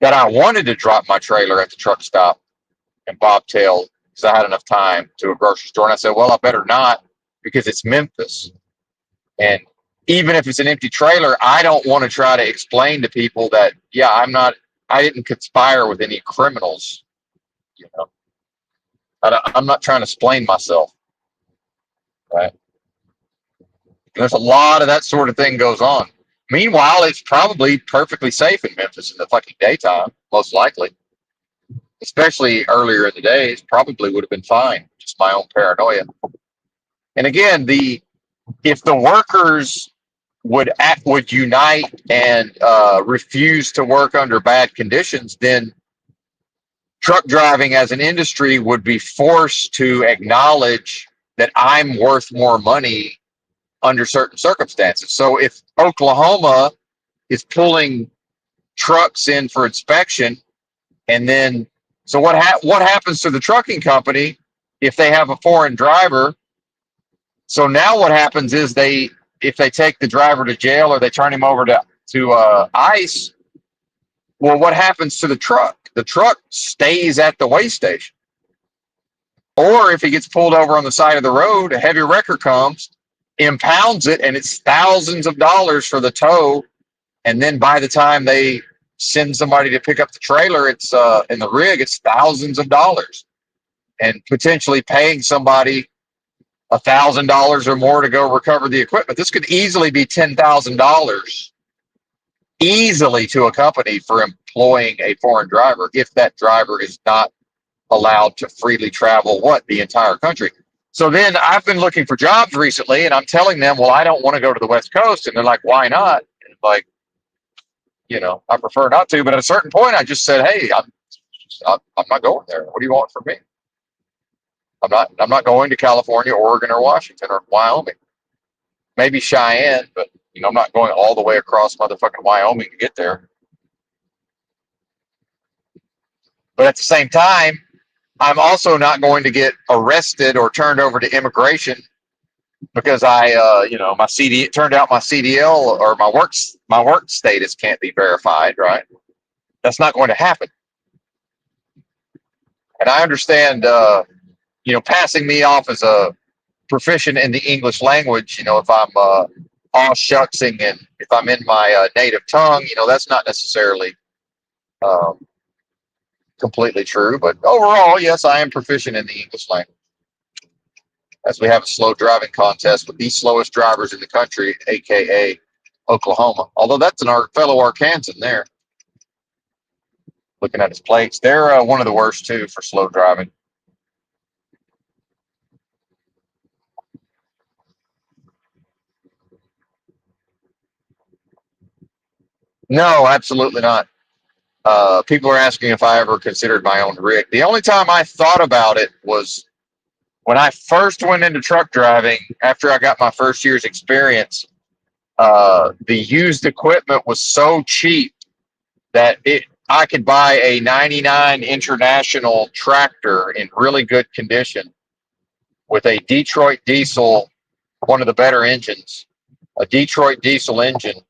A: that I wanted to drop my trailer at the truck stop and bobtail because I had enough time to a grocery store. And I said, well, I better not because it's Memphis. And even if it's an empty trailer, I don't want to try to explain to people that, yeah, I didn't conspire with any criminals. I'm not trying to explain myself, right? There's a lot of that sort of thing goes on. Meanwhile, it's probably perfectly safe in Memphis in the fucking daytime, most likely. Especially earlier in the days, probably would have been fine. Just my own paranoia. And again, if the workers would unite and refuse to work under bad conditions, then truck driving as an industry would be forced to acknowledge that I'm worth more money under certain circumstances. So if Oklahoma is pulling trucks in for inspection, and then so what happens to the trucking company if they have a foreign driver? So now what happens is if they take the driver to jail or they turn him over to ICE, well, what happens to the truck? The truck stays at the weigh station. Or if he gets pulled over on the side of the road, a heavy wrecker comes, impounds it, and it's thousands of dollars for the tow. And then by the time they send somebody to pick up the trailer, it's in the rig, it's thousands of dollars, and potentially paying somebody $1,000 or more to go recover the equipment. This could easily be $10,000 easily to a company for employing a foreign driver if that driver is not allowed to freely travel the entire country. So then I've been looking for jobs recently, and I'm telling them, well, I don't want to go to the West Coast, and they're like, why not? And like, I prefer not to. But at a certain point, I just said, hey, I'm not going there. What do you want from me? I'm not going to California, Oregon, or Washington, or Wyoming. Maybe Cheyenne, but I'm not going all the way across motherfucking Wyoming to get there. But at the same time, I'm also not going to get arrested or turned over to immigration because my CD, it turned out my CDL or my work status can't be verified, right? That's not going to happen. And I understand, passing me off as a proficient in the English language, if I'm all shucksing and if I'm in my native tongue, that's not necessarily completely true. But overall, yes, I am proficient in the English language. As we have a slow driving contest with the slowest drivers in the country, aka Oklahoma. Although that's an fellow Arkansan there. Looking at his plates, they're one of the worst too for slow driving. No, absolutely not. People are asking if I ever considered my own rig. The only time I thought about it was when I first went into truck driving after I got my first year's experience. The used equipment was so cheap that I could buy a 99 International tractor in really good condition with a Detroit diesel, one of the better engines, a Detroit diesel engine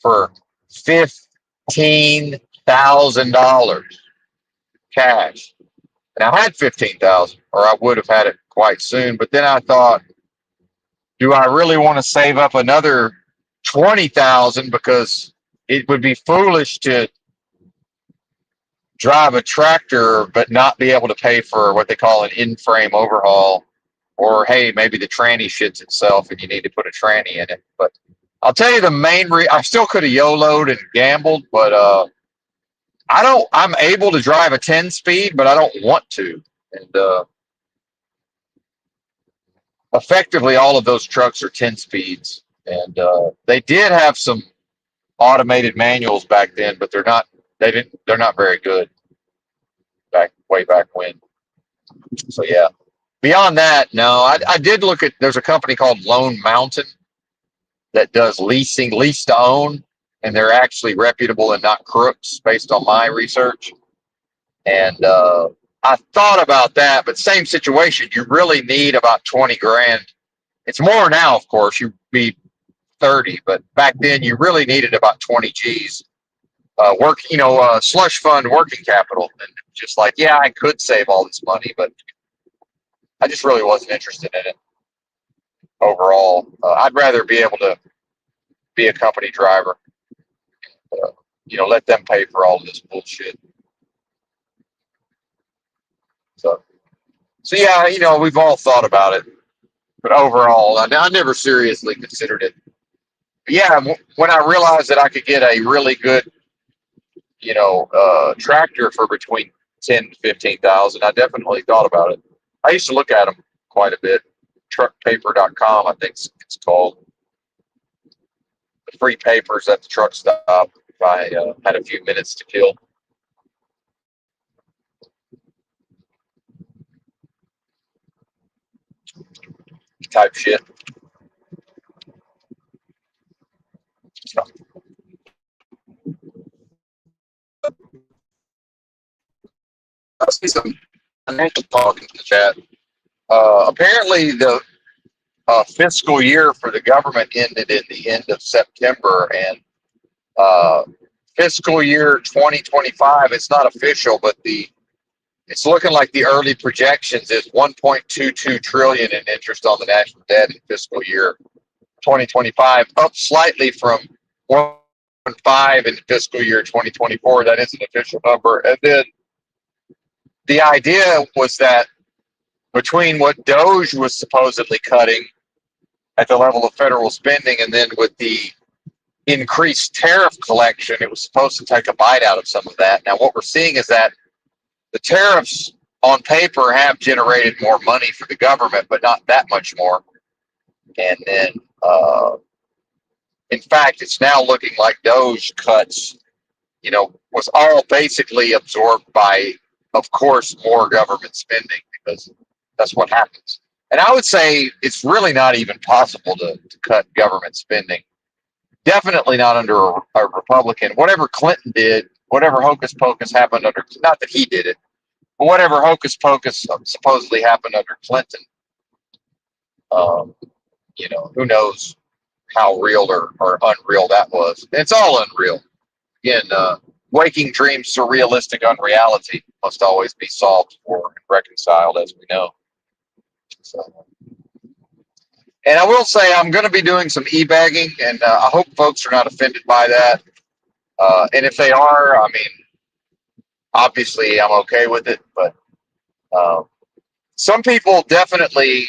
A: for $15,000 cash. And I had 15,000, or I would have had it quite soon. But then I thought, do I really want to save up another 20,000 because it would be foolish to drive a tractor but not be able to pay for what they call an in-frame overhaul, or hey, maybe the tranny shits itself and you need to put a tranny in it. But I'll tell you the main I still could have YOLO'd and gambled, but I'm able to drive a 10 speed, but I don't want to. And effectively, all of those trucks are 10 speeds. And they did have some automated manuals back then, but they're not very good way back when. So yeah. Beyond that, no, I did look at, there's a company called Lone Mountain that does leasing, lease to own, and they're actually reputable and not crooks based on my research. And I thought about that, but same situation. You really need about 20 grand. It's more now, of course. You'd be 30, but back then you really needed about 20 G's. Slush fund working capital. And just like, yeah, I could save all this money, but I just really wasn't interested in it overall. I'd rather be able to be a company driver, let them pay for all of this bullshit. So, so yeah, we've all thought about it, but overall, I never seriously considered it. But yeah, when I realized that I could get a really good, tractor for between 10 to 15,000, I definitely thought about it. I used to look at them quite a bit. Truckpaper.com, I think it's called. The free papers at the truck stop if I had a few minutes to kill. Type shit. So, I see some financial talk in the chat. Apparently, the fiscal year for the government ended in the end of September, and uh, fiscal year 2025. It's not official, but it's looking like the early projections is 1.22 trillion in interest on the national debt in fiscal year 2025, up slightly from 1.5 in fiscal year 2024. That is an official number. And then the idea was that between what Doge was supposedly cutting at the level of federal spending, and then with the increased tariff collection, it was supposed to take a bite out of some of that. Now, what we're seeing is that the tariffs on paper have generated more money for the government, but not that much more. And then, in fact, it's now looking like Doge cuts, was all basically absorbed by, of course, more government spending, because that's what happens. And I would say it's really not even possible to cut government spending. Definitely not under a Republican. Whatever Clinton did, whatever hocus pocus happened under, not that he did it, but whatever hocus pocus supposedly happened under Clinton, um, who knows how real or unreal that was. It's all unreal. Again, waking dreams, surrealistic unreality must always be solved for and reconciled, as we know. So, and I will say I'm going to be doing some e-bagging, and I hope folks are not offended by that. And if they are, I mean, obviously I'm okay with it, but some people definitely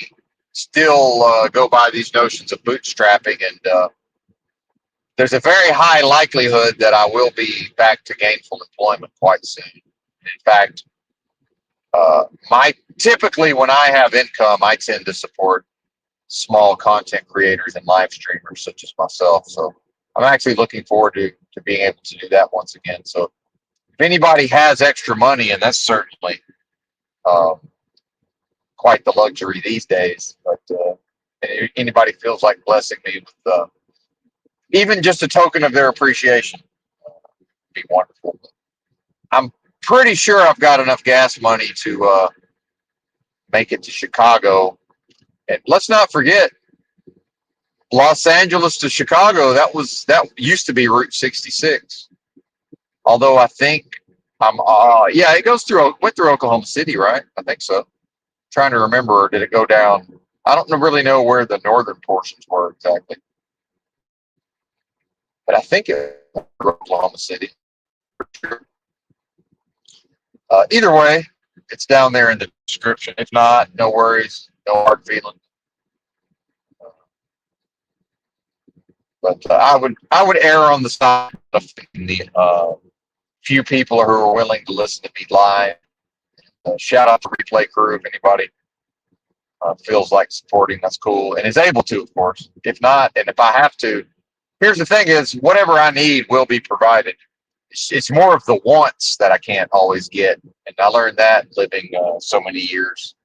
A: still go by these notions of bootstrapping, and there's a very high likelihood that I will be back to gainful employment quite soon. In fact, my typically when I have income, I tend to support small content creators and live streamers such as myself. So I'm actually looking forward to being able to do that once again. So if anybody has extra money, and that's certainly um, quite the luxury these days, but anybody feels like blessing me with even just a token of their appreciation, would be wonderful. I'm pretty sure I've got enough gas money to make it to Chicago. And let's not forget, Los Angeles to Chicago, that used to be Route 66. Although I think yeah, it went through Oklahoma City, right? I think so. Trying to remember, or did it go down? I don't really know where the northern portions were exactly, but I think it was Oklahoma City. Either way, it's down there in the description. If not, no worries, no hard feelings. But I would err on the side of the few people who are willing to listen to me live. Shout out to Replay Crew if anybody feels like supporting. That's cool and is able to, of course. If not, and if I have to, here's the thing: is whatever I need will be provided. It's more of the wants that I can't always get, and I learned that living so many years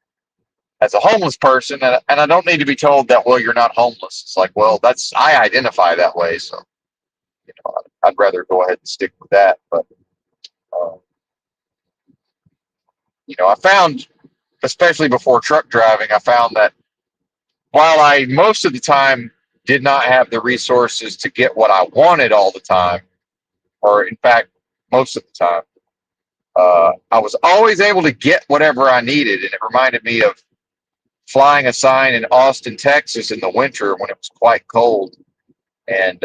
A: as a homeless person, and I don't need to be told that, well, you're not homeless. It's like, well, that's, I identify that way, so I'd rather go ahead and stick with that. But uh, I found, especially before truck driving, I found that while I most of the time did not have the resources to get what I wanted all the time, or in fact most of the time, I was always able to get whatever I needed, and it reminded me of flying a sign in Austin, Texas in the winter when it was quite cold, and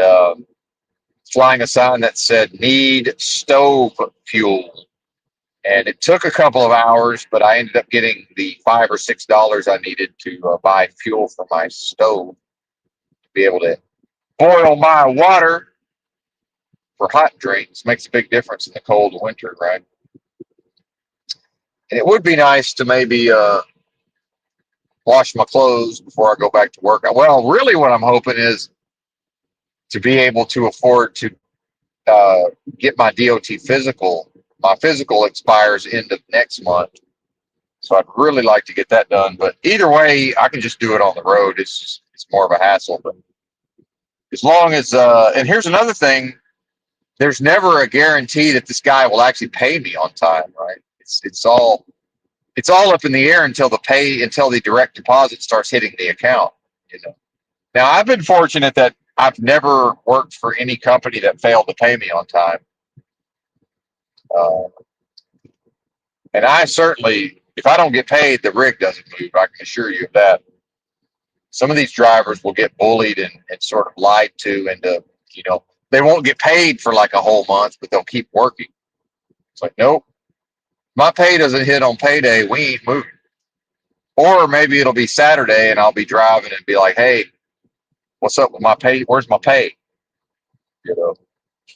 A: flying a sign that said "Need stove fuel." And it took a couple of hours, but I ended up getting the $5 or $6 I needed to buy fuel for my stove to be able to boil my water for hot drinks. Makes a big difference in the cold winter, right? And it would be nice to maybe wash my clothes before I go back to work. Well, really, what I'm hoping is to be able to afford to uh, get my DOT physical. My physical expires end of next month, so I'd really like to get that done. But either way, I can just do it on the road. It's more of a hassle, but as long as and here's another thing: there's never a guarantee that this guy will actually pay me on time, right? It's all up in the air until the direct deposit starts hitting the account. You know. Now I've been fortunate that I've never worked for any company that failed to pay me on time. Uh, And I certainly, if I don't get paid, the rig doesn't move. I can assure you of that. Some of these drivers will get bullied and sort of lied to into, they won't get paid for like a whole month, but they'll keep working. It's like, nope, my pay doesn't hit on payday. We ain't moving. Or maybe it'll be Saturday and I'll be driving and be like, hey, what's up with my pay? Where's my pay? You know,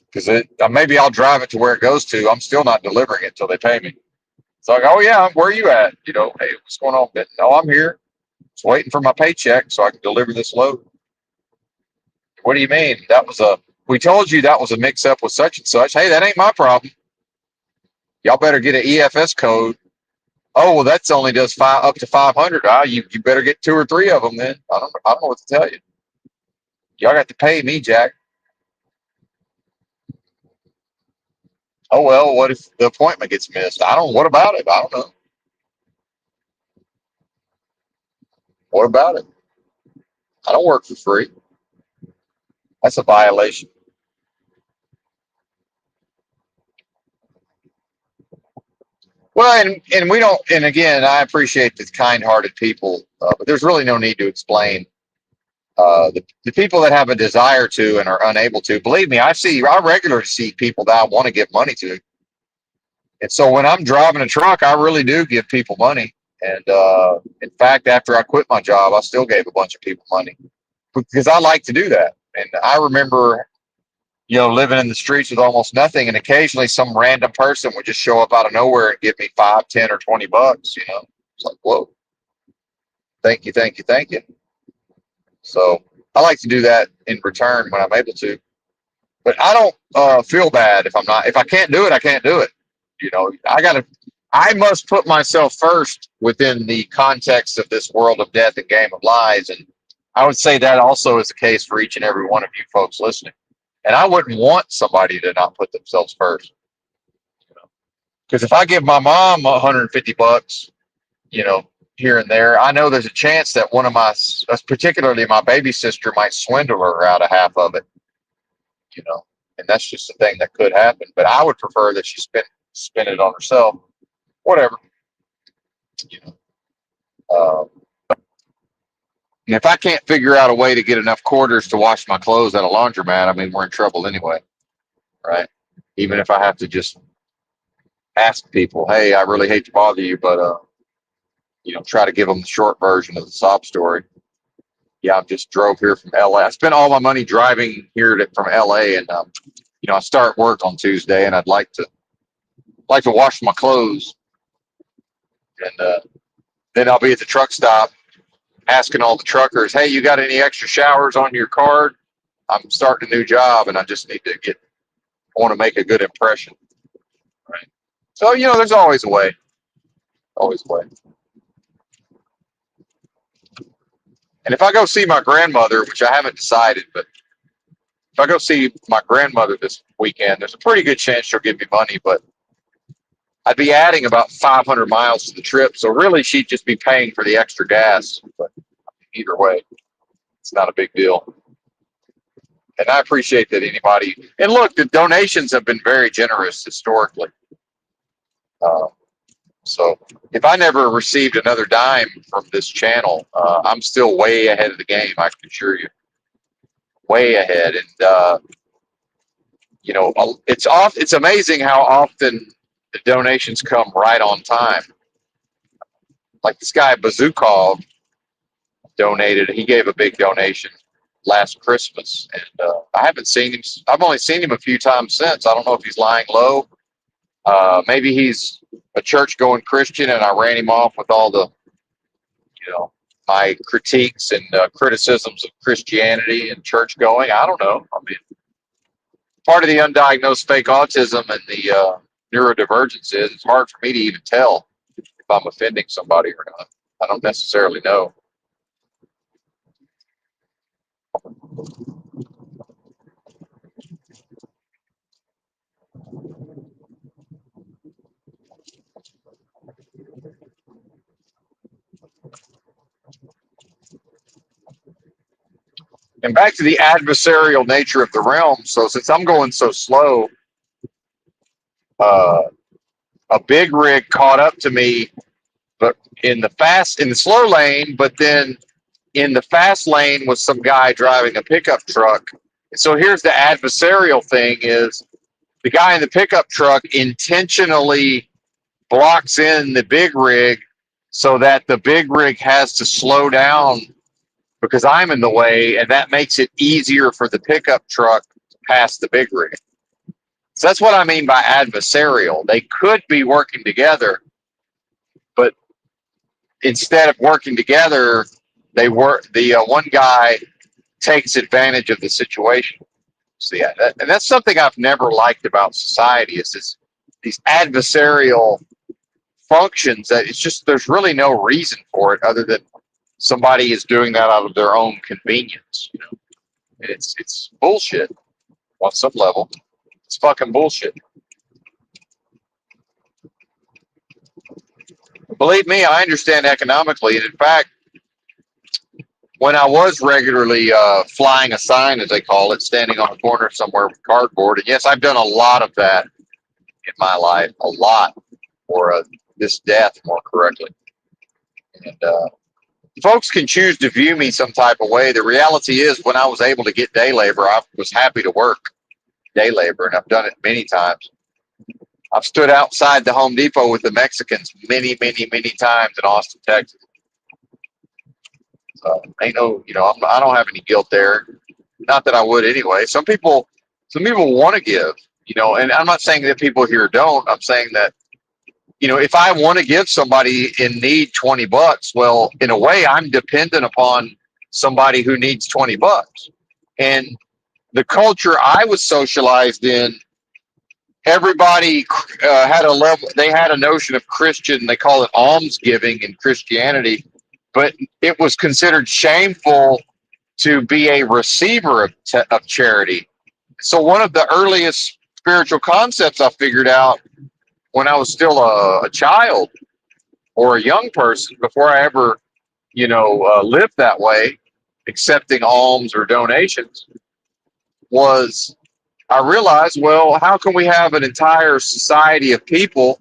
A: because maybe I'll drive it to where it goes to. I'm still not delivering it until they pay me. It's like, oh yeah, where are you at? Hey, what's going on? No, I'm here. Just waiting for my paycheck so I can deliver this load. What do you mean? We told you that was a mix up with such and such. Hey, that ain't my problem. Y'all better get an EFS code. Oh, well, that's only does up to 500. You better get two or three of them then. I don't know what to tell you. Y'all got to pay me, Jack. Oh, well, what if the appointment gets missed? What about it? I don't know. What about it? I don't work for free. That's a violation. Well, and we don't. And again, I appreciate the kind-hearted people, but there's really no need to explain. The people that have a desire to and are unable to, believe me, I regularly see people that I want to give money to, and so when I'm driving a truck, I really do give people money. And in fact, after I quit my job, I still gave a bunch of people money because I like to do that. And I remember, living in the streets with almost nothing, and occasionally some random person would just show up out of nowhere and give me 5, 10, or $20. It's like, whoa, thank you, thank you, thank you. So I like to do that in return when I'm able to. But I don't feel bad if I'm not. If I can't do it, I can't do it. I must put myself first within the context of this world of death and game of lies. And I would say that also is the case for each and every one of you folks listening. And I wouldn't want somebody to not put themselves first. Because if I give my mom $150, you know, here and there, I know there's a chance that one of particularly my baby sister, might swindle her out of half of it. And that's just a thing that could happen. But I would prefer that she spend it on herself. Whatever. You know. And if I can't figure out a way to get enough quarters to wash my clothes at a laundromat, I mean, we're in trouble anyway, right? Even if I have to just ask people, hey, I really hate to bother you, but try to give them the short version of the sob story. Yeah, I just drove here from LA. I spent all my money driving here from LA, and I start work on Tuesday, and I'd like to wash my clothes, and then I'll be at the truck stop asking all the truckers, "Hey, you got any extra showers on your card? I'm starting a new job, and I just need to get. I want to make a good impression." Right. So there's always a way. Always a way. And if I go see my grandmother, which I haven't decided, but if I go see my grandmother this weekend, there's a pretty good chance she'll give me money, but I'd be adding about 500 miles to the trip. So really, she'd just be paying for the extra gas. But either way, it's not a big deal. And I appreciate that anybody. And look, the donations have been very generous historically. Uh, so if I never received another dime from this channel, I'm still way ahead of the game. I can assure you, way ahead. And it's amazing how often the donations come right on time. Like this guy Bazukov donated. He gave a big donation last Christmas, and I haven't seen him. I've only seen him a few times since. I don't know if he's lying low. Maybe he's a church-going Christian, and I ran him off with all the, my critiques and criticisms of Christianity and church-going. I don't know. I mean, part of the undiagnosed fake autism and the neurodivergence is it's hard for me to even tell if I'm offending somebody or not. I don't necessarily know. And back to the adversarial nature of the realm. So since I'm going so slow, uh, a big rig caught up to me, but in the slow lane, but then in the fast lane was some guy driving a pickup truck. So here's the adversarial thing: is the guy in the pickup truck intentionally blocks in the big rig so that the big rig has to slow down because I'm in the way, and that makes it easier for the pickup truck to pass the big rig. So that's what I mean by adversarial. They could be working together, but instead of working together, they work. The one guy takes advantage of the situation. So yeah, and that's something I've never liked about society is these adversarial functions that it's just there's really no reason for it other than somebody is doing that out of their own convenience. And it's bullshit on some level. It's fucking bullshit. Believe me, I understand economically, and in fact, when I was regularly flying a sign, as they call it, standing on a corner somewhere with cardboard, and yes, I've done a lot of that in my life, a lot, or this death, more correctly. And folks can choose to view me some type of way. The reality is, when I was able to get day labor, I was happy to work day labor, and I've done it many times. I've stood outside the Home Depot with the Mexicans many, many, many times in Austin, Texas. So ain't no, I don't have any guilt there. Not that I would anyway. Some people want to give, and I'm not saying that people here don't. I'm saying that, if I want to give somebody in need $20, well, in a way, I'm dependent upon somebody who needs $20. And the culture I was socialized in, everybody had a level. They had a notion of Christian. They call it almsgiving in Christianity, but it was considered shameful to be a receiver of charity. So one of the earliest spiritual concepts I figured out when I was still a child or a young person, before I ever, lived that way, accepting alms or donations, was I realized, well, how can we have an entire society of people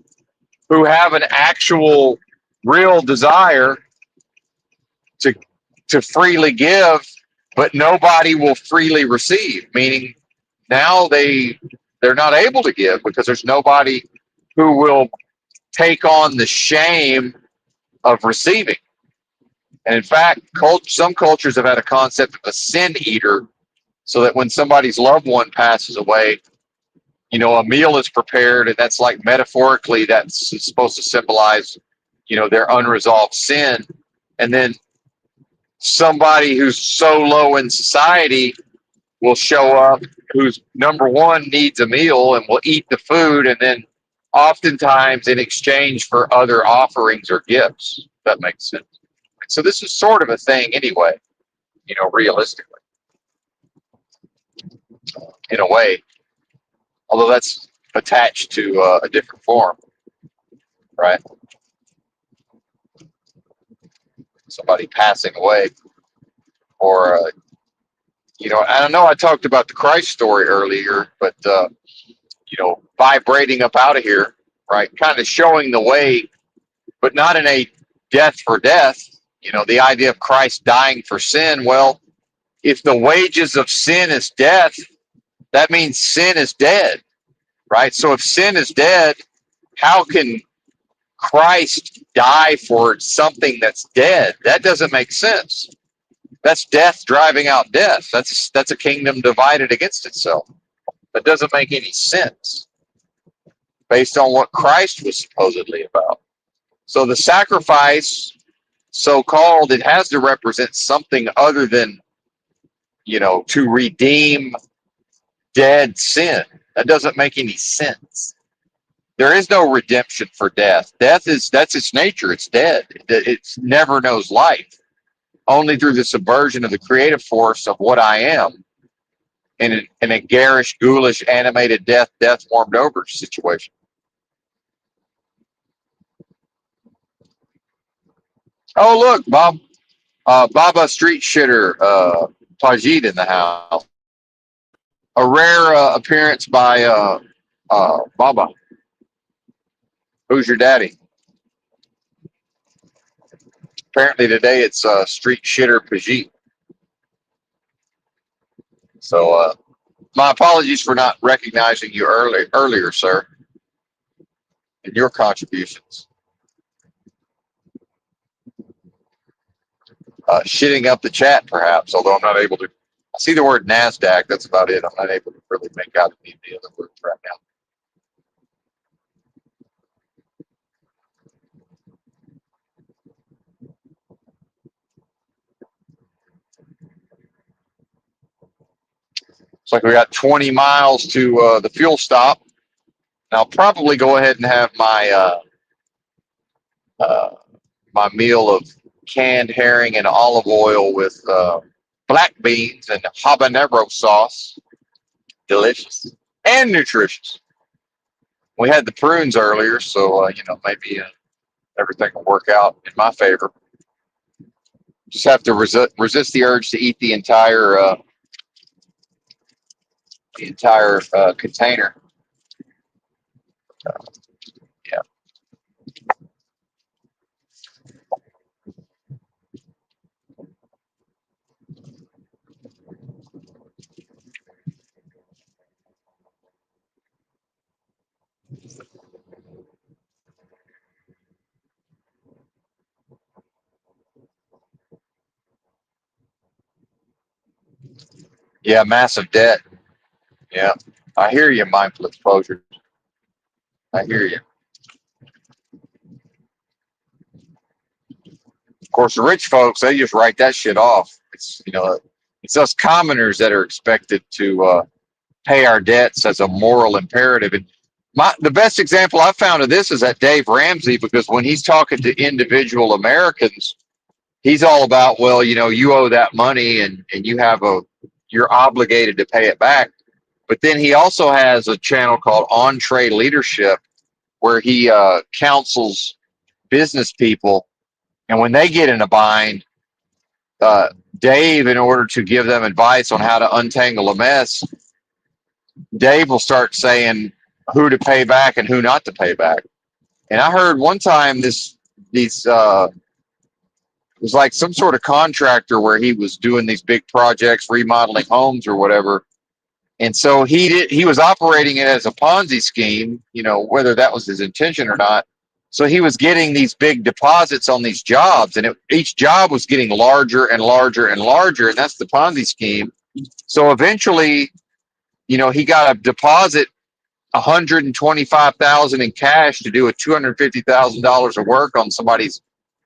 A: who have an actual, real desire to freely give, but nobody will freely receive? Meaning, now they're not able to give because there's nobody who will take on the shame of receiving. And in fact, some cultures have had a concept of a sin eater, so that when somebody's loved one passes away, a meal is prepared, and that's like metaphorically that's supposed to symbolize, their unresolved sin. And then somebody who's so low in society will show up, who's number one needs a meal and will eat the food, and then oftentimes in exchange for other offerings or gifts. If that makes sense. So this is sort of a thing anyway, realistically, in a way, although that's attached to a different form, right? Somebody passing away, or I know I talked about the Christ story earlier, but vibrating up out of here, right? Kind of showing the way, but not in a death for death. The idea of Christ dying for sin. Well, if the wages of sin is death, that means sin is dead, right? So if sin is dead, how can Christ die for something that's dead? That doesn't make sense. That's death driving out death. That's a kingdom divided against itself. That doesn't make any sense based on what Christ was supposedly about. So the sacrifice, so called, it has to represent something other than, to redeem dead sin. That doesn't make any sense. There is no redemption for death. That's its nature. It's dead. It never knows life. Only through the subversion of the creative force of what I am in a garish, ghoulish, animated death warmed over situation. Oh, look, Bob. Baba Street Shitter, Tajid in the house. A rare appearance by Baba. Who's your daddy? Apparently today it's Street Shitter Pajit. So my apologies for not recognizing you earlier, sir, and your contributions. Shitting up the chat, perhaps, although I'm not able to. I see the word NASDAQ. That's about it. I'm not able to really make out any of the other words right now. Looks like we got 20 miles to the fuel stop. And I'll probably go ahead and have my meal of canned herring and olive oil with black beans and habanero sauce. Delicious and nutritious. We had the prunes earlier, so maybe everything will work out in my favor. Just have to resist the urge to eat the entire container. Yeah. Yeah, massive debt. Yeah, I hear you, mindful exposure. I hear you. Of course, the rich folks, they just write that shit off. It's us commoners that are expected to pay our debts as a moral imperative. And the best example I found of this is that Dave Ramsey, because when he's talking to individual Americans, he's all about, well, you owe that money and you're obligated to pay it back. But then he also has a channel called Entree Leadership where he counsels business people. And when they get in a bind, Dave, in order to give them advice on how to untangle a mess, Dave will start saying who to pay back and who not to pay back. And I heard one time it was like some sort of contractor where he was doing these big projects, remodeling homes or whatever. And so he was operating it as a Ponzi scheme, whether that was his intention or not. So he was getting these big deposits on these jobs, and each job was getting larger and larger and larger, and that's the Ponzi scheme. So eventually, he got a deposit 125,000 in cash to do a $250,000 of work on somebody's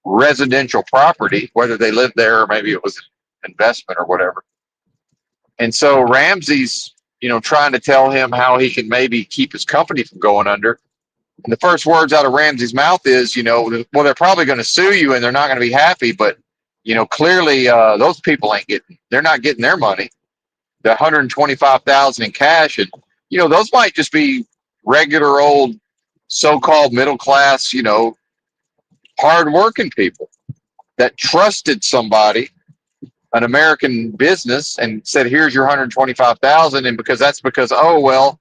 A: residential property, whether they lived there or maybe it was an investment or whatever. And so Ramsey's, trying to tell him how he can maybe keep his company from going under. And the first words out of Ramsey's mouth is, well, they're probably going to sue you and they're not going to be happy, but clearly those people they're not getting their money. The 125,000 in cash, and those might just be regular old so-called middle class, hard-working people that trusted somebody, an American business, and said, "Here's your 125,000," and because oh well,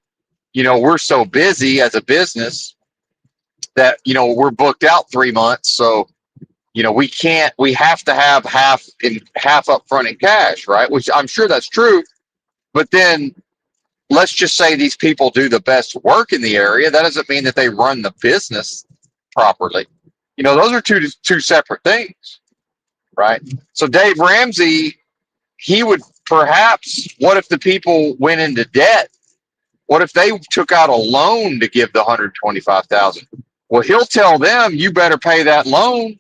A: we're so busy as a business that we're booked out 3 months, so we have to have half up front in cash, right? Which I'm sure that's true, but then let's just say these people do the best work in the area. That doesn't mean that they run the business properly. Those are two separate things, right? So Dave Ramsey, he would perhaps, what if the people went into debt? What if they took out a loan to give the 125,000? Well, he'll tell them, you better pay that loan.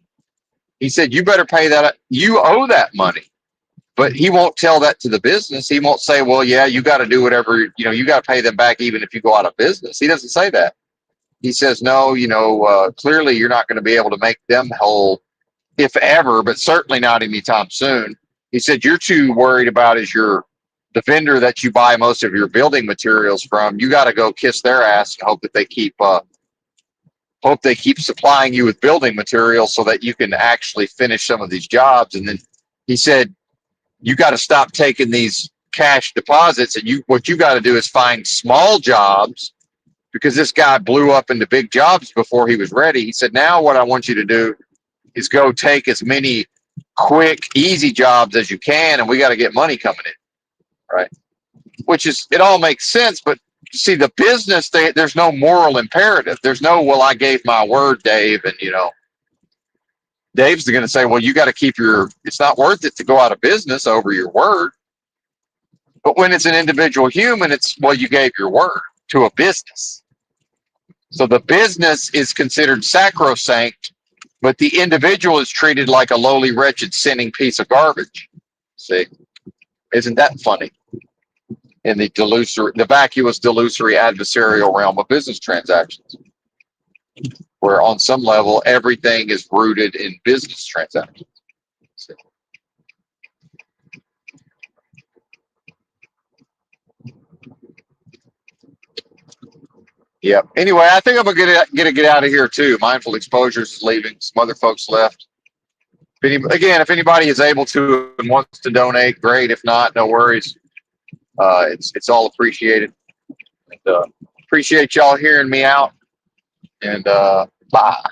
A: He said, you better pay that. You owe that money. But he won't tell that to the business. He won't say, well, yeah, you got to do whatever, you got to pay them back even if you go out of business. He doesn't say that. He says, no, clearly you're not going to be able to make them whole, if ever, but certainly not anytime soon. He said, you're too worried about the vendor that you buy most of your building materials from. You got to go kiss their ass and hope that they keep supplying you with building materials so that you can actually finish some of these jobs. And then he said, you got to stop taking these cash deposits, and what you got to do is find small jobs, because this guy blew up into big jobs before he was ready. He said, now what I want you to do is go take as many quick, easy jobs as you can, and we got to get money coming in, right? It all makes sense, but see, the business, there's no moral imperative. There's no, well, I gave my word, Dave, and Dave's going to say, well, you got to keep it's not worth it to go out of business over your word. But when it's an individual human, it's, well, you gave your word to a business. So the business is considered sacrosanct, but the individual is treated like a lowly, wretched, sinning piece of garbage. See, isn't that funny? In the vacuous, delusory, adversarial realm of business transactions, where on some level everything is rooted in business transactions. See. Yep. Anyway, I think I'm gonna get out of here too. Mindful Exposures is leaving. Some other folks left. If anybody is able to and wants to donate, great. If not, no worries. It's all appreciated. And, appreciate y'all hearing me out. And bye.